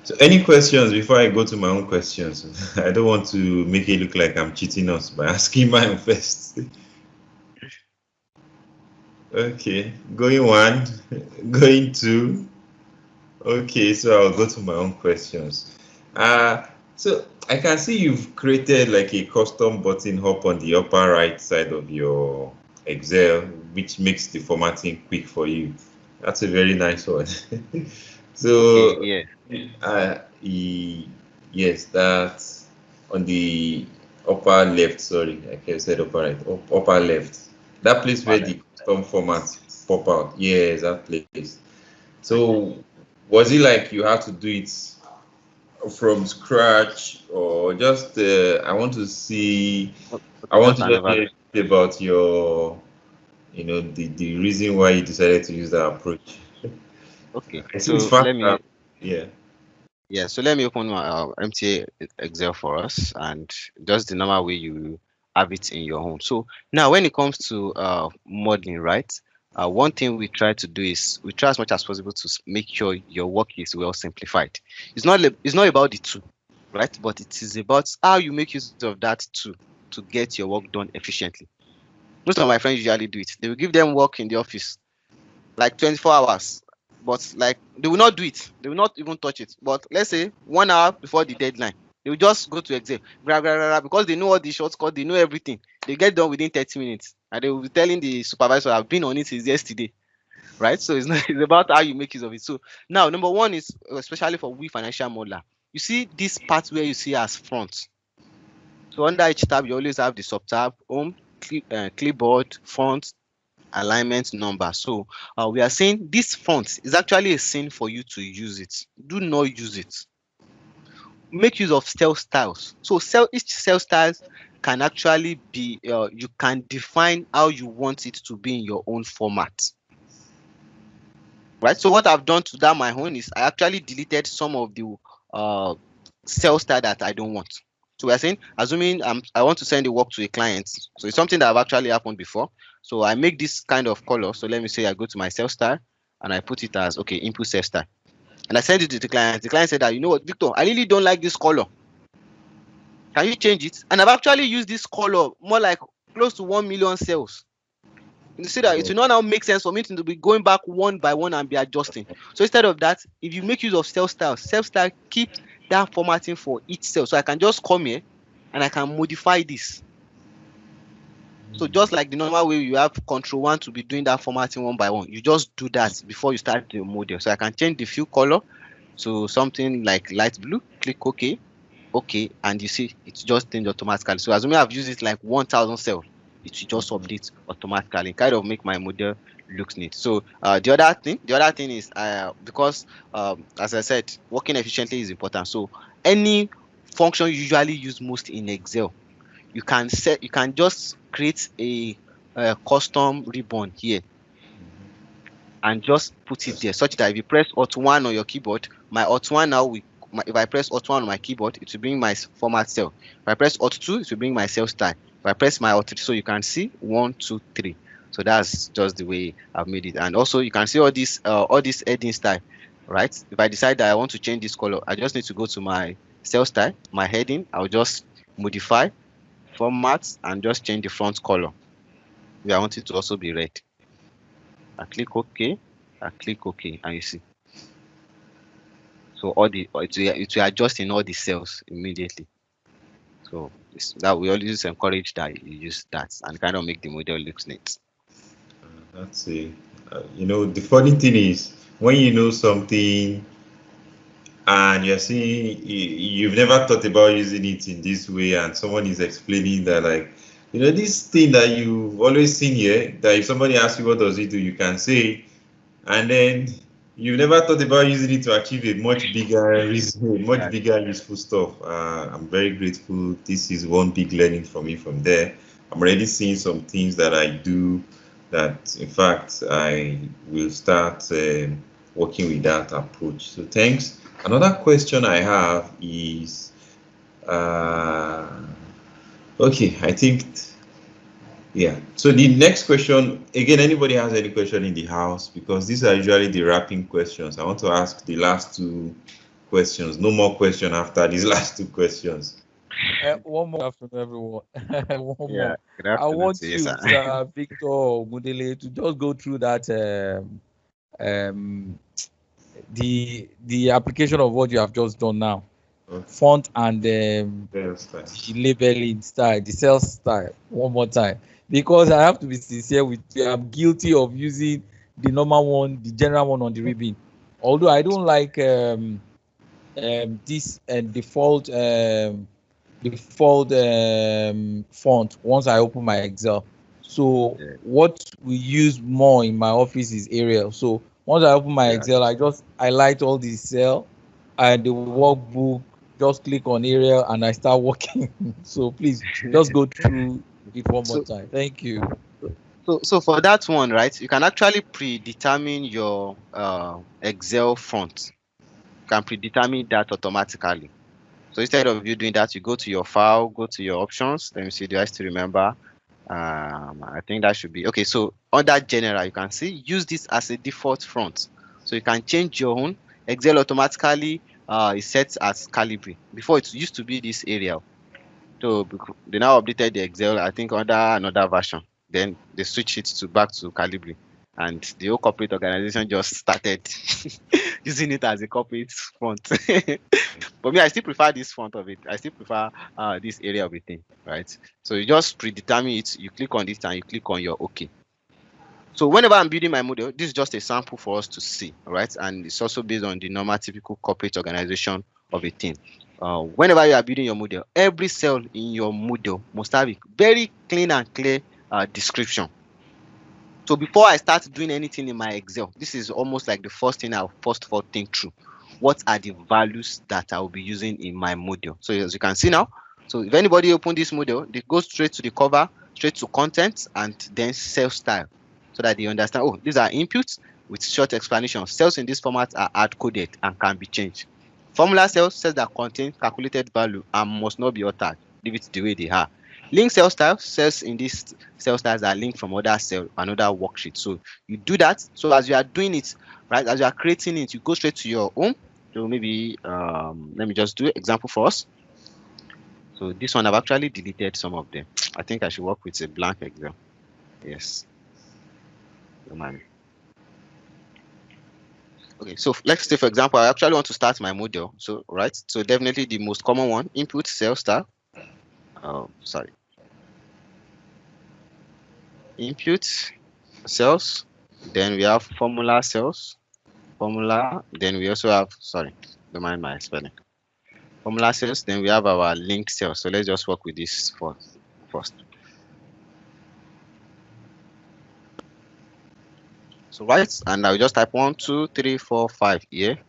So any questions before I go to my own questions? I don't want to make it look like I'm cheating us by asking mine first. Okay, going one, going two. Okay, so I'll go to my own questions. So I can see you've created like a custom button up on the upper right side of your Excel, which makes the formatting quick for you. That's a very nice one. So okay, yeah. yes, that's on the upper left. Sorry, I said upper right. Upper left. That place where the custom formats pop out. Yes, that place. So was it like you had to do it from scratch, or just I want to see, I want Just to an just evaluation. hear about your, the reason why you decided to use that approach. Okay, I see it's so fast. let me Yeah. yeah, so let me open my MTA Excel for us, and just the normal way you have it in your home. So now, when it comes to modeling, right? One thing we try to do is we try as much as possible to make sure your work is well simplified. It's not about the tool, right? But it is about how you make use of that tool to get your work done efficiently. Most of my friends usually do it. They will give them work in the office like 24 hours, but like they will not do it, they will not even touch it. But let's say 1 hour before the deadline, they will just go to Excel, because they know all the shortcuts, they know everything. They get done within 30 minutes, and they will be telling the supervisor, I've been on it since yesterday, right? So it's not it's about how you make use of it. So now, number one is, especially for we financial modeler, you see this part where you see as front. So under each tab, you always have the sub tab: home, clipboard, font, alignment, number. So we are saying this font is actually a sin for you to use it. Do not use it. Make use of cell styles. So each cell styles can actually be, you can define how you want it to be in your own format, right? So what I've done to that my own is I actually deleted some of the cell style that I don't want. So we're saying, assuming I want to send the work to a client, so it's something that have actually happened before. So I make this kind of color. So let me say I go to my cell style and I put it as, okay, input cell style, and I send it to the client. The client said that, you know what, Victor, I really don't like this color. Can you change it? And I've actually used this color more like close to 1 million cells. You see that it will not now make sense for me to be going back one by one and be adjusting. So instead of that, if you make use of cell style keeps that formatting for each cell. So I can just come here and I can modify this. So just like the normal way you have Control 1 to be doing that formatting one by one, you just do that before you start the model. So I can change the fill color to something like light blue, click OK, OK, and you see it's just changed automatically. So assuming I've used it like 1,000 cells, it should just update automatically, kind of make my model looks neat. So the other thing is, because as I said, working efficiently is important. So any function you usually use most in Excel, you can just create a custom ribbon here and just put it there, such that if you press Alt1 on your keyboard, my Alt1 now if I press Alt1 on my keyboard, it will bring my format cell. If I press Alt2, it will bring my cell style. If I press my Alt3, so you can see 1, 2, 3. So that's just the way I've made it. And also you can see all this heading style, right? If I decide that I want to change this color, I just need to go to my cell style, my heading. I'll just modify, format, and just change the front color. I want it to also be red. I click OK, and you see. So it will adjust in all the cells immediately. So that we always encourage that you use that and kind of make the model looks neat. That's it. The funny thing is, when you know something and you're seeing, you've never thought about using it in this way, and someone is explaining that, like, this thing that you've always seen here, that if somebody asks you what does it do, you can say, and then you've never thought about using it to achieve a much bigger useful stuff. I'm very grateful. This is one big learning for me from there. I'm already seeing some things that I do that, in fact, I will start working with that approach. So thanks. Another question I have is, okay, I think, yeah. So the next question, again, anybody has any question in the house? Because these are usually the wrapping questions. I want to ask the last two questions. No more question after these last two questions. One more afternoon, everyone. One Yeah, more. good afternoon. I want to you, sir. Mr. Victor Ogundele, to just go through that the application of what you have just done now. Okay. Font and the labeling style, the sales style, one more time. Because I have to be sincere with you, I'm guilty of using the normal one, the general one on the ribbon. Although I don't like this default font once I open my Excel. So what we use more in my office is Arial. So once I open my Excel, I highlight all the cell and the workbook, just click on Arial and I start working. So please just go through it one more time. Thank you. So for that one, right, you can actually predetermine your Excel font. You can predetermine that automatically. So instead of you doing that, you go to your file, go to your options. Let me see, do I still remember? I think that should be okay. So under general, you can see use this as a default font. So you can change your own. Excel automatically is set as Calibri. Before it used to be this area. So they now updated the Excel, I think, under another version. Then they switched it to back to Calibri, and the whole corporate organization just started using it as a corporate font. But me, I still prefer this font of it. I still prefer this area of the thing, right? So you just predetermine it. You click on this and you click on your OK. So whenever I'm building my model, this is just a sample for us to see, right? And it's also based on the normal typical corporate organization of a team. Whenever you are building your model, every cell in your model must have a very clean and clear description. So before I start doing anything in my Excel, this is almost like the first thing I'll first of all think through. What are the values that I will be using in my model? So as you can see now, so if anybody open this model, they go straight to the cover, straight to content, and then cell style, so that they understand, oh, these are inputs with short explanation. Cells in this format are hard-coded and can be changed. Formula cells that contain calculated value and must not be altered. Leave it the way they are. Link cell styles, cells in this cell styles are linked from other cell, another worksheet. So you do that. So as you are doing it, right, as you are creating it, you go straight to your home. So maybe let me just do an example for us. So this one I've actually deleted some of them. I think I should work with a blank Excel. Yes. Don't mind. Okay, so let's say, for example, I actually want to start my model. So, right, so definitely the most common one, input cell style. Sorry. Input cells, then we have formula cells, formula, then we also have, sorry, don't mind my spelling. Formula cells, then we have our link cells. So let's just work with this first. So right, and I'll just type 1, 2, 3, 4, 5 here.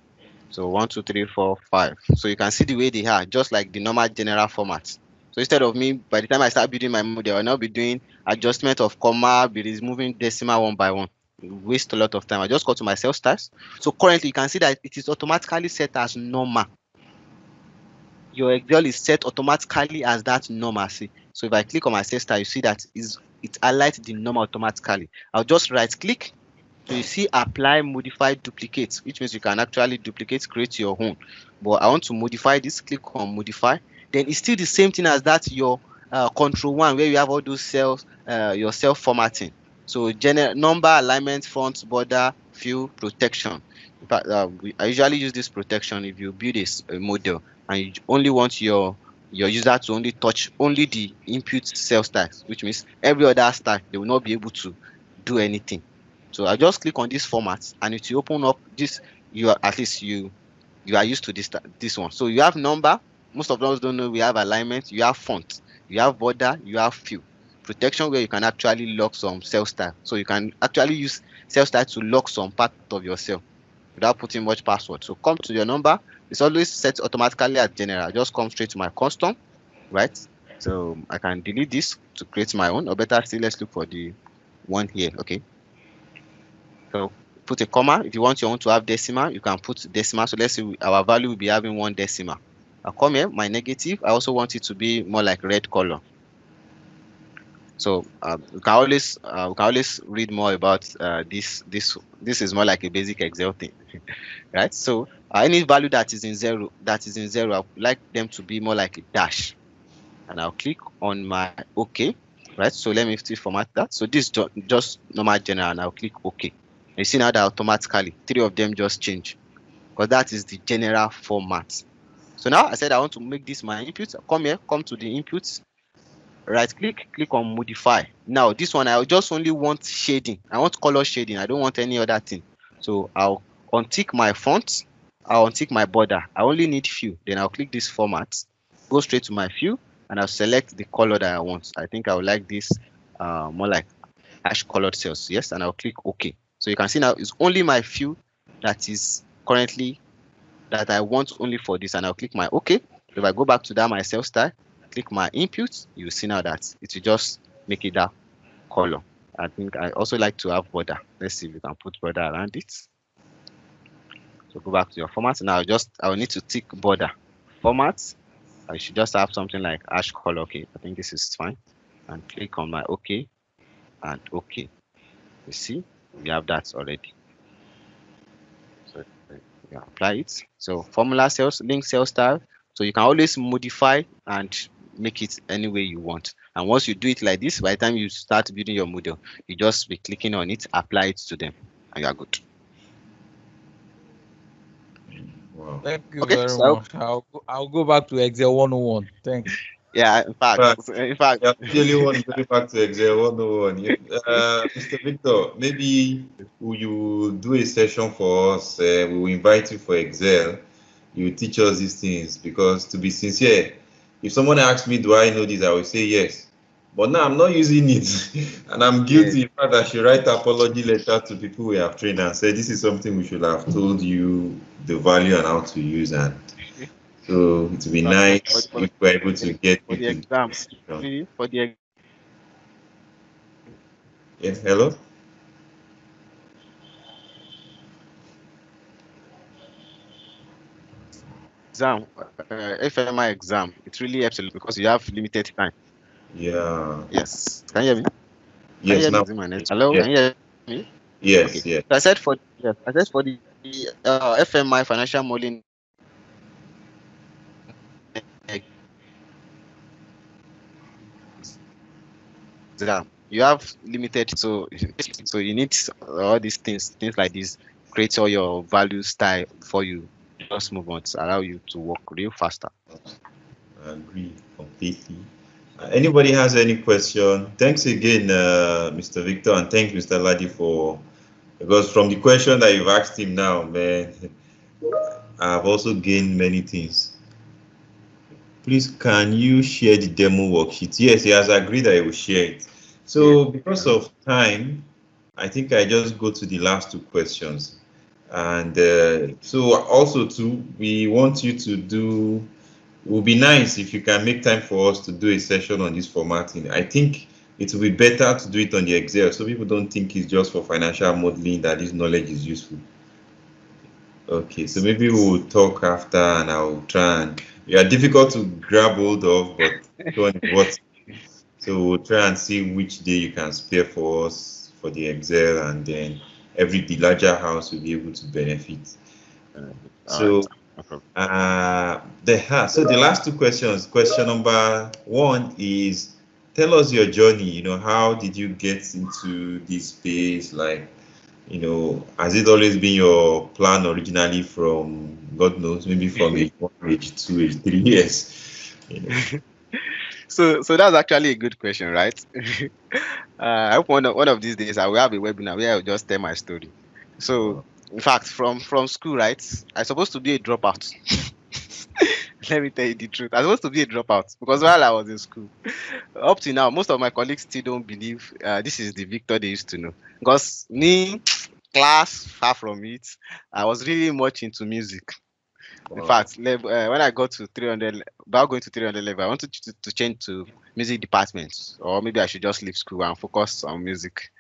So 1, 2, 3, 4, 5. So you can see the way they are, just like the normal general format. So instead of me, by the time I start building my model, I'll now be doing adjustment of comma, be removing decimal one by one. Waste a lot of time. I just go to my cell styles. So currently you can see that it is automatically set as normal. Your Excel is set automatically as that normal. See? So if I click on my cell style, you see that it highlights the normal automatically. I'll just right click. So you see apply, modify, duplicate, which means you can actually duplicate, create your own. But I want to modify this, click on modify. Then it's still the same thing as that, your control one, where you have all those cells, your cell formatting. So general number, alignment, font, border, fill, protection. In fact, I usually use this protection if you build a model and you only want your user to only touch only the input cell styles, which means every other style, they will not be able to do anything. So I just click on this format and it will open up this. You are at least you are used to this one. So you have number. Most of us don't know we have alignment. You have font. You have border. You have fill. Protection, where you can actually lock some cell style. So you can actually use cell style to lock some part of your cell without putting much password. So come to your number. It's always set automatically as general. Just come straight to my custom, right? So I can delete this to create my own, or better still, let's look for the one here. Okay. So put a comma. If you want your own to have decimal, you can put decimal. So let's say our value will be having 1 decimal. I'll come here, my negative. I also want it to be more like red color. So you can always read more about this. This is more like a basic Excel thing, right? So any value that is in zero, I would like them to be more like a dash, and I'll click on my OK, right? So let me still format that. So this is just normal general, and I'll click OK. You see now that automatically 3 of them just change, because that is the general format. So now I said I want to make this my input. Come here, come to the inputs, right click, click on modify. Now this one I just only want shading. I want color shading. I don't want any other thing. So I'll untick my font. I'll untick my border. I only need few. Then I'll click this format, go straight to my few, and I'll select the color that I want. I think I would like this more like ash colored cells. Yes, and I'll click OK. So you can see now it's only my few that is currently that I want only for this, and I'll click my OK. If I go back to that my cell style, click my input, you see now that it will just make it that color. I think I also like to have border. Let's see if we can put border around it. So go back to your format. Now I will need to tick border format. I should just have something like ash color. Okay, I think this is fine. And click on my OK and OK. You see, we have that already. So you apply it. So formula cells, link cell style. So you can always modify and make it any way you want. And once you do it like this, by the time you start building your model, you just be clicking on it, apply it to them, and you are good. Wow. Thank you very much. I'll go back to Excel 101. Thanks. Yeah, in fact, yeah, really want to go back to Excel 101. Mr. Victor, maybe you do a session for us. We will invite you for Excel. You teach us these things, because to be sincere, if someone asks me, do I know this, I will say yes. But now I'm not using it, and I'm guilty. In fact, I should write apology letter to people we have trained and say this is something we should have told you the value and how to use. And so it would be nice if we're able to get for the exam. For the yes, hello. Exam, FMI exam, it really helps a lot because you have limited time. Yeah. Yes. Can you hear me? Yes. Now. Hello. Yes. Can you hear me? Yes. Okay. Yes. So I said for the FMI financial modeling exam, you have limited, so you need all these things like this. Create all your value style before you just move on to allow you to work real faster. I agree completely. Anybody has any question? Thanks again, Mr. Victor, and thanks, Mr. Ladi, because from the question that you've asked him now, man, I've also gained many things. Please, can you share the demo worksheet? Yes, he has agreed that he will share it. So because of time, I think I just go to the last two questions. And so also too, we want you to do, it would be nice if you can make time for us to do a session on this formatting. I think it will be better to do it on the Excel, so people don't think it's just for financial modeling that this knowledge is useful. Okay, so maybe we'll talk after, and I'll try and, you are difficult to grab hold of, but what? So we'll try and see which day you can spare for us for the Excel, and then the larger house will be able to benefit. So the last two questions. Question number one is, tell us your journey. How did you get into this space? Like, has it always been your plan originally from, God knows, maybe from age 1, age 2, age 3 years? So that's actually a good question, right? I hope one of these days I will have a webinar where I'll just tell my story. So, in fact, from school, right, I'm supposed to be a dropout. Let me tell you the truth. I'm supposed to be a dropout because while I was in school, up to now, most of my colleagues still don't believe this is the Victor they used to know. Because me, class, far from it, I was really much into music. In fact, when I got to 300, about going to 300 level, I wanted to change to music department, or maybe I should just leave school and focus on music.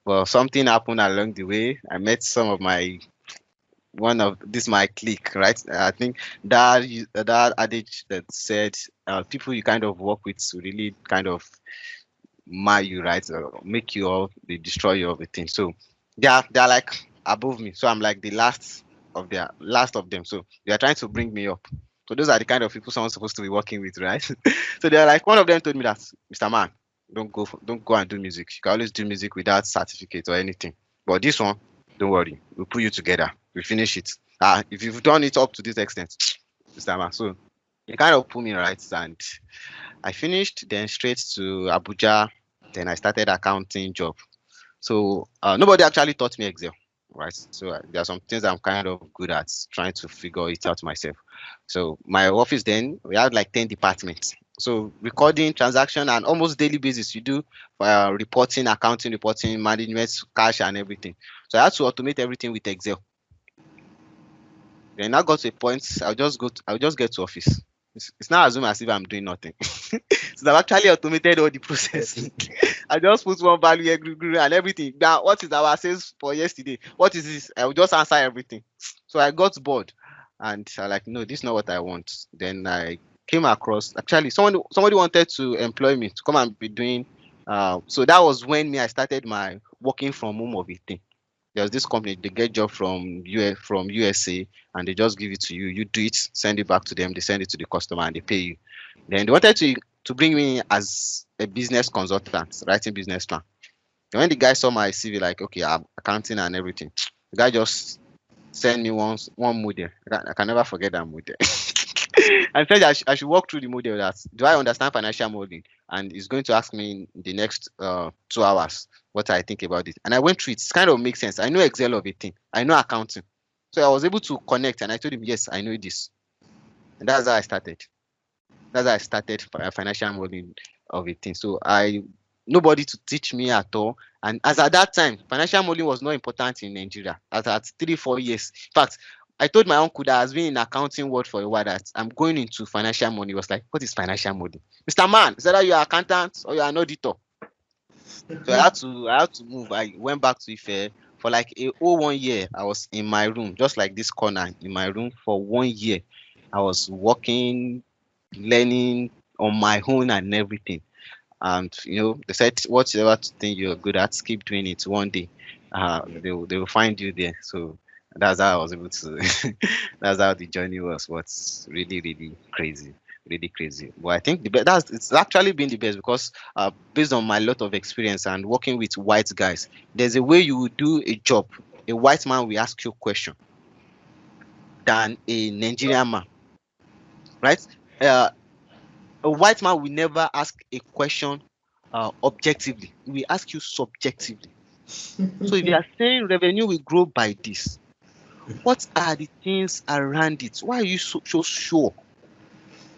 Well, something happened along the way. I met some of my clique, right? I think that adage that said people you kind of work with to really kind of mar you, right? Make you all, they destroy you, everything. So they're like above me. So I'm like the last of them. So they are trying to bring me up. So those are the kind of people someone's supposed to be working with, right? So they're like, one of them told me that, Mr. Man, don't go and do music. You can always do music without certificate or anything. But this one, don't worry, we'll put you together. We'll finish it. If you've done it up to this extent, Mr. Man. So you kind of put me right, and I finished, then straight to Abuja. Then I started accounting job. So nobody actually taught me Excel. right? So there are some things I'm kind of good at trying to figure it out myself. So my office then we had like 10 departments. So recording, transaction, and almost daily basis you do reporting, accounting, reporting, management, cash, and everything. So I had to automate everything with Excel. Then I got to a point, I'll just get to office. It's not assume as if I'm doing nothing. So I've actually automated all the process. I just put one value and everything. Now, what is our sales for yesterday? What is this? I will just answer everything. So I got bored, and I like, no, this is not what I want. Then I came across actually somebody wanted to employ me to come and be doing. So that was when I started my working from home of a thing. There's this company, they get job from USA, and they just give it to you. You do it, send it back to them, they send it to the customer, and they pay you. Then they wanted to bring me as a business consultant, writing business plan. And when the guy saw my CV, like, okay, I'm accounting and everything, the guy just sent me one model. I can never forget that model. I felt I should walk through the model. That do I understand financial modeling? And he's going to ask me in the next 2 hours what I think about it. And I went through it. It kind of makes sense. I know Excel of a thing. I know accounting. So I was able to connect, and I told him, yes, I know this. And that's how I started. That's how I started financial modeling of a thing. So nobody to teach me at all. And as at that time, financial modeling was not important in Nigeria. As at 3-4 years. In fact, I told my uncle that has been in accounting world for a while that I'm going into financial modeling. He was like, what is financial modeling? Mr. Man, is that you're an accountant or you're an auditor? So I had to move. I went back to Ife for like a whole 1 year. I was in my room, just like this corner in my room for 1 year. I was working, learning on my own and everything. And they said, whatever thing you're good at, keep doing it. One day, they will find you there. So that's how I was able to. That's how the journey was. What's really, really crazy. Really crazy. But I think it's actually been the best because based on my lot of experience and working with white guys, there's a way you will do a job. A white man will ask you a question than a Nigerian man, right? A white man will never ask a question objectively. He will ask you subjectively. So if you are saying revenue will grow by this, what are the things around it? Why are you so sure?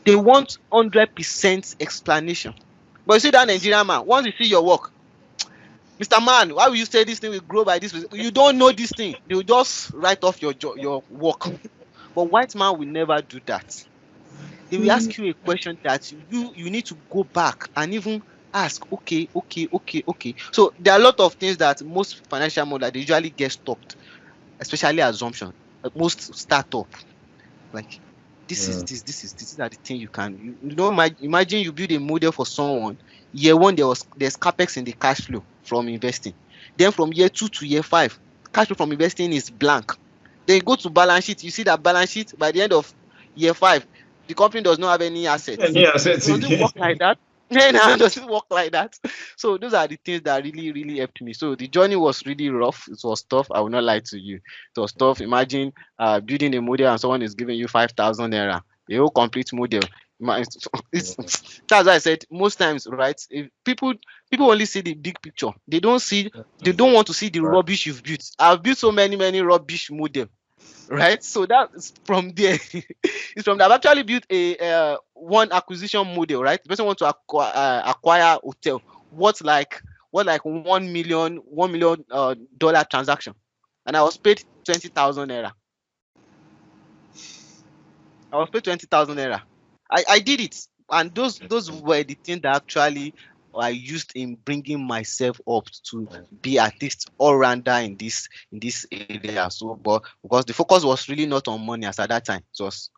They want 100% explanation. But you see that Nigerian man, once you see your work, Mr. Man, why will you say this thing will grow by this? You don't know this thing. They will just write off your work. But white man will never do that. They will ask you a question that you need to go back and even ask, okay. So there are a lot of things that most financial models they usually get stopped, especially assumption. Most startup, like this is the thing you can. You don't imagine you build a model for someone. Year 1 there's capex in the cash flow from investing. Then from year 2 to year 5, cash flow from investing is blank. Then you go to balance sheet. You see that balance sheet by the end of year 5, the company does not have any assets. Any assets? Does it work like that? No, does it work like that? So those are the things that really, really helped me. So the journey was really rough. It was tough. I will not lie to you. It was tough. Imagine building a model and someone is giving you 5,000 naira, a whole complete model. That's why I said most times, right? If people only see the big picture. They don't want to see the rubbish you've built. I've built so many rubbish model. Right, so that's from there. It's from that I've actually built a one acquisition model. Right, the person wants to acquire hotel. What like $1 million dollar transaction, and I was paid 20,000 naira. I did it, and those were the things that actually I used in bringing myself up to be at least all-rounder in this area. So, but because the focus was really not on money as at that time, it was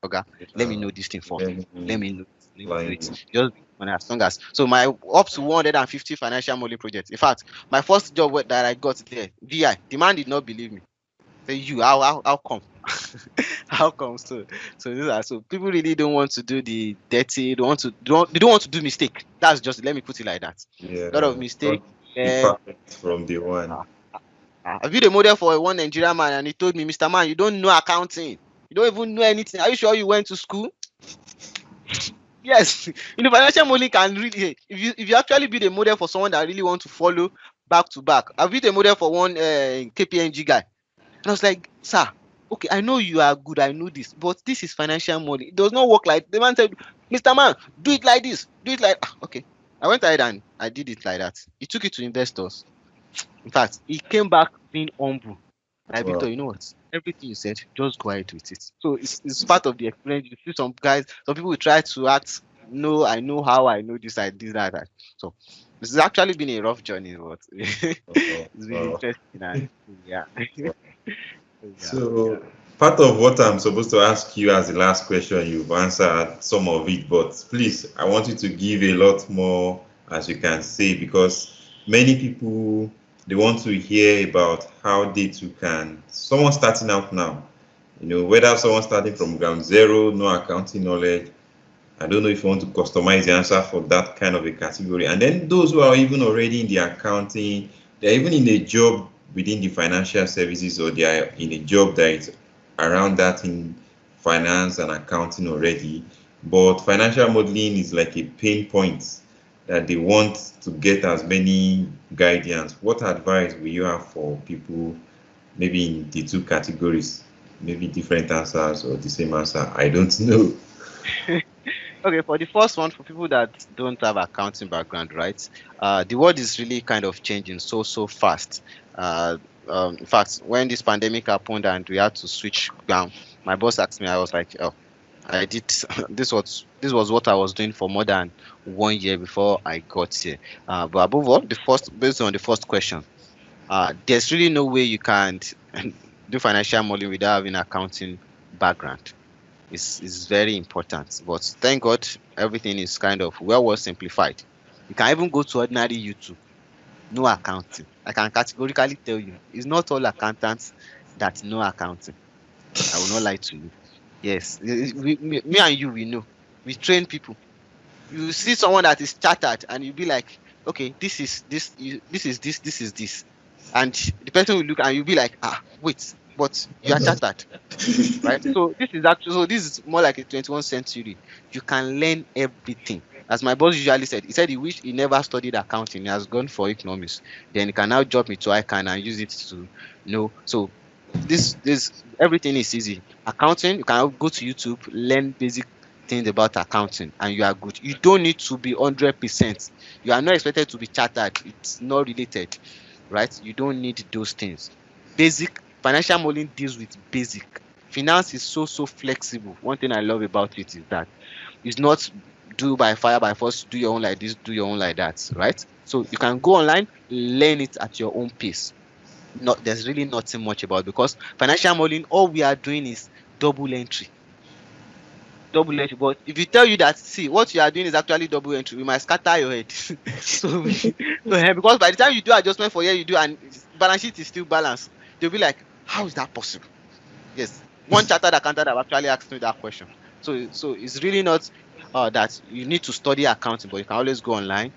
let me know this thing first. Let me know it. Just as long as my up to 150 financial modeling projects. In fact, my first job that I got there, VI, the man did not believe me. Say how come? How come? So people really don't want to do the dirty. They don't want to do mistake. That's just, let me put it like that. Yeah, a lot of mistake. From the one. I built a model for one Nigerian man, and he told me, Mr. Man, you don't know accounting. You don't even know anything. Are you sure you went to school? Yes. Financial modeling can really, if you actually build a model for someone that really want to follow back to back. I built a model for one KPMG guy. And I was like, sir, okay, I know you are good, I know this, but this is financial modeling. It does not work like the man said, Mr. Man, do it like this, do it like okay. I went ahead and I did it like that. He took it to investors. In fact, he came back being humble. Like, Wow. Victor, you know what? Everything you said, just go ahead with it. So it's part of the experience. You see some guys, some people will try to act, no, I know how, I know this, I did that. So this has actually been a rough journey, but it's been interesting. And yeah. So part of what I'm supposed to ask you as the last question, you've answered some of it, but please, I want you to give a lot more, as you can say, because many people, they want to hear about how they too can, someone starting out now, whether someone starting from ground zero, no accounting knowledge. I don't know if you want to customize the answer for that kind of a category. And then those who are even already in the accounting, they're even in a job within the financial services, or they are in a job that is around that in finance and accounting already. But financial modeling is like a pain point that they want to get as many guidance. What advice will you have for people, maybe in the two categories? Maybe different answers or the same answer. I don't know. Okay, for the first one, for people that don't have accounting background, right? The world is really kind of changing so fast. In fact, when this pandemic happened and we had to switch down, my boss asked me, I was like, oh, I did this was what I was doing for more than 1 year before I got here. But above all, based on the first question, there's really no way you can do financial modeling without having accounting background. Is very important. But thank God everything is kind of well simplified. You can even go to ordinary YouTube, no accounting. I can categorically tell you, it's not all accountants that know accounting. I will not lie to you. Yes, me and you, we know. We train people. You see someone that is chartered, and you be like, okay, this is this, this is this, this is this, and the person will look and you'll be like, wait, but you are chartered. Right, so this is more like a 21st century. You can learn everything. As my boss usually said, he said he wished he never studied accounting. He has gone for economics. Then he can now jump into ICANN and use it to know. So this everything is easy. Accounting, you can go to YouTube, learn basic things about accounting, and you are good. You don't need to be 100%. You are not expected to be chartered. It's not related, right? You don't need those things. Basic financial modeling deals with basic. Finance is so flexible. One thing I love about it is that it's not do by fire by force, do your own like this, do your own like that, right? So you can go online, learn it at your own pace. There's really nothing much about, because financial modeling, all we are doing is double entry. But if you tell you that, see, what you are doing is actually double entry, we might scatter your head. so because by the time you do adjustment for here, you do, and balance sheet is still balanced, they'll be like, how is that possible? Yes, one chartered accountant have actually asked me that question. So it's really not that you need to study accounting, but you can always go online,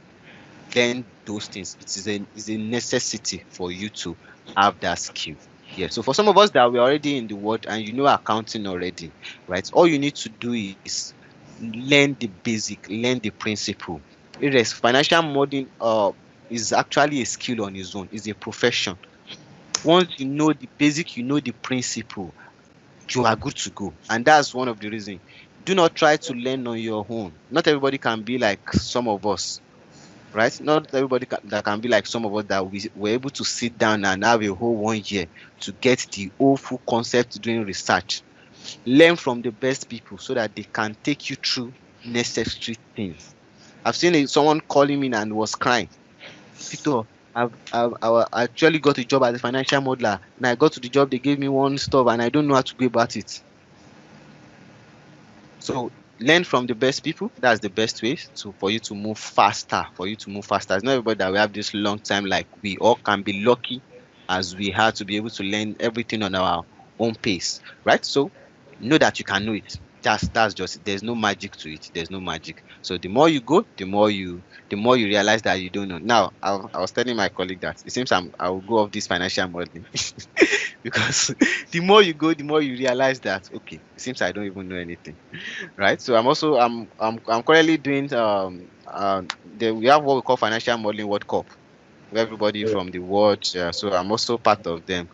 learn those things. It is a necessity for you to have that skill. Yeah. So for some of us that we're already in the world and you know accounting already, right? All you need to do is learn the basic, learn the principle. Financial modeling is actually a skill on its own. It's a profession. Once you know the basic, you know the principle, you are good to go. And that's one of the reasons. Do not try to learn on your own. Not everybody can be like some of us, right? Not everybody that can be like some of us that we were able to sit down and have a whole 1 year to get the whole full concept doing research. Learn from the best people so that they can take you through necessary things. I've seen someone calling me and was crying. Victor, I actually got a job as a financial modeler, and I got to the job, they gave me one stuff and I don't know how to go about it. So learn from the best people. That's the best way for you to move faster. It's not everybody that we have this long time. Like, we all can be lucky as we have to be able to learn everything on our own pace, right? So know that you can know it. That's just it. There's no magic to it. There's no magic. So the more you go, the more you realize that you don't know. Now, I was telling my colleague that it seems I will go off this financial modeling because the more you go, the more you realize that, okay, it seems I don't even know anything, right? So I'm currently doing we have what we call Financial Modeling World Cup, where everybody from the world. So I'm also part of them.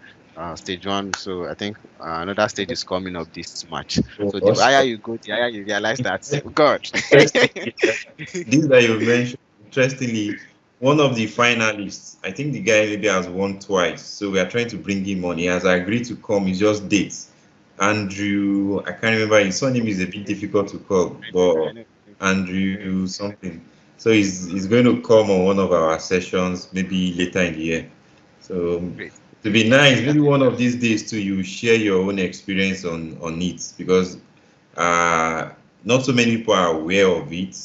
stage one. So I think another stage is coming up this March. Oh, So the higher awesome. you go, the higher you realize that, God. Interestingly, this that you mentioned, interestingly, one of the finalists, I think the guy maybe has won twice. So we are trying to bring him on. He has agreed to come. It's just dates. Andrew, I can't remember his surname is a bit difficult to call, but Andrew something. So he's going to come on one of our sessions maybe later in the year. So Great. to be nice, maybe one of these days too, you share your own experience on it because not so many people are aware of it.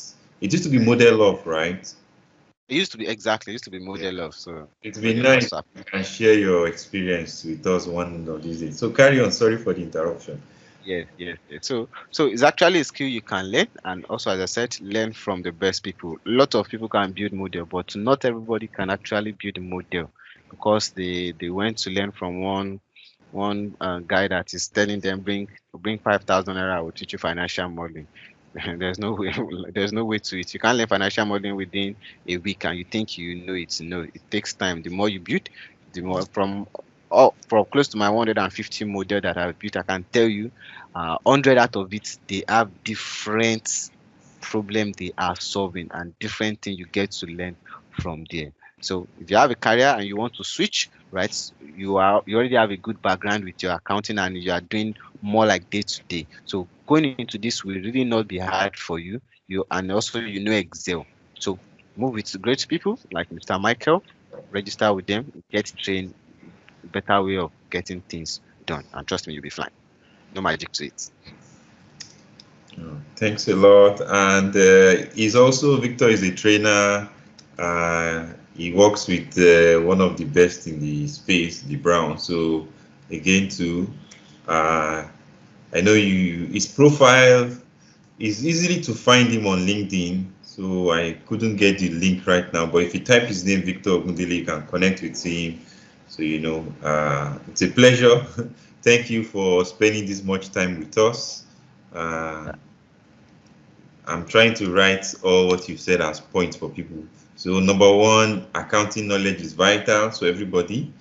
It used to be model of, right? It used to be exactly. It used to be model of. So It'd be very nice WhatsApp. if you can share your experience with us one of these days. So carry on. Sorry for the interruption. Yes, yes, yes. So it's actually a skill you can learn, and also, as I said, learn from the best people. A lot of people can build model, but not everybody can actually build a model because they went to learn from one guy that is telling them bring 5,000 naira, I will teach you financial modeling. There's no way. There's no way to it. You can't learn financial modeling within a week, and you think you know it. No, it takes time. The more you build, the more from close to my 150 model that I've built, I can tell you 100 out of it, they have different problem they are solving and different thing you get to learn from there. So if you have a career and you want to switch, right, you already have a good background with your accounting and you are doing more like day to day. So going into this will really not be hard for you. And also you know Excel. So move with great people like Mr. Michael, register with them, get trained, better way of getting things done. And trust me, you'll be fine. No magic to it. Thanks a lot. And Victor is a trainer. He works with one of the best in the space, the Brown. So again, too, I know his profile is easily to find him on LinkedIn. So I couldn't get the link right now, but if you type his name, Victor Ogundele, you can connect with him. So, it's a pleasure. Thank you for spending this much time with us. I'm trying to write all what you've said as points for people. So number one, accounting knowledge is vital. So everybody,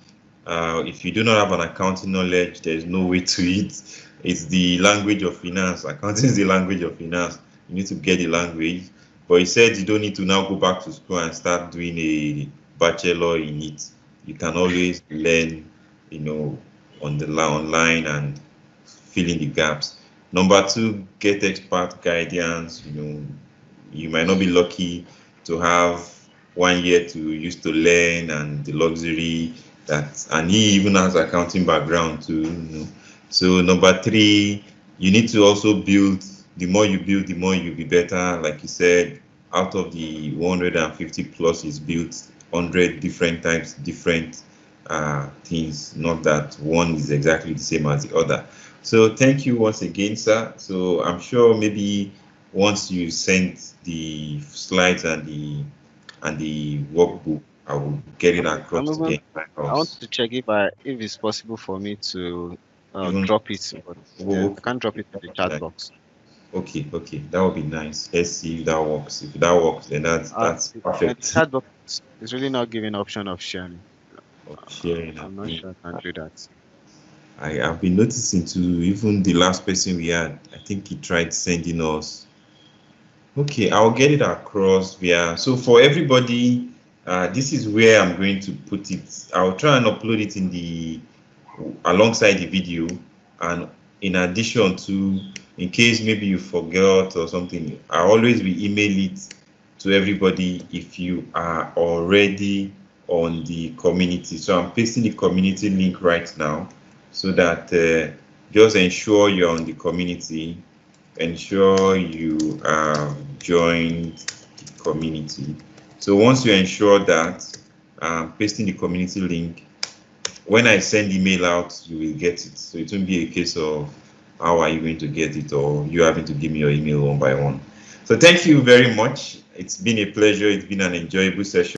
if you do not have an accounting knowledge, there's no way to it. It's the language of finance. Accounting is the language of finance. You need to get the language. But he said you don't need to now go back to school and start doing a bachelor in it. You can always learn, on the online and fill in the gaps. Number two, get expert guidance. You might not be lucky to have 1 year to use to learn and the luxury and he even has accounting background too. So number three, you need to also build. The more you build, the more you'll be better. Like you said, out of the 150 plus is built 100 different types, different things. Not that one is exactly the same as the other. So thank you once again, sir. So I'm sure maybe once you send the slides and the workbook, I will get it across again. I want to check if it's possible for me to drop it, but I can't drop it in the chat box. Okay, that would be nice. Let's see if that works. If that works, then that's perfect. The chat box is really not giving option of sharing. I'm not sure I can do that. I have been noticing too, even the last person we had, I think he tried sending us. Okay, I'll get it across via. So for everybody, this is where I'm going to put it. I'll try and upload it alongside the video, and in addition to, in case maybe you forgot or something, I always will email it to everybody if you are already on the community. So I'm pasting the community link right now, so that just ensure you're on the community, ensure you joined the community. So once you ensure that, pasting the community link, when I send email out, you will get it. So it won't be a case of how are you going to get it or you having to give me your email one by one. So thank you very much. It's been a pleasure. It's been an enjoyable session.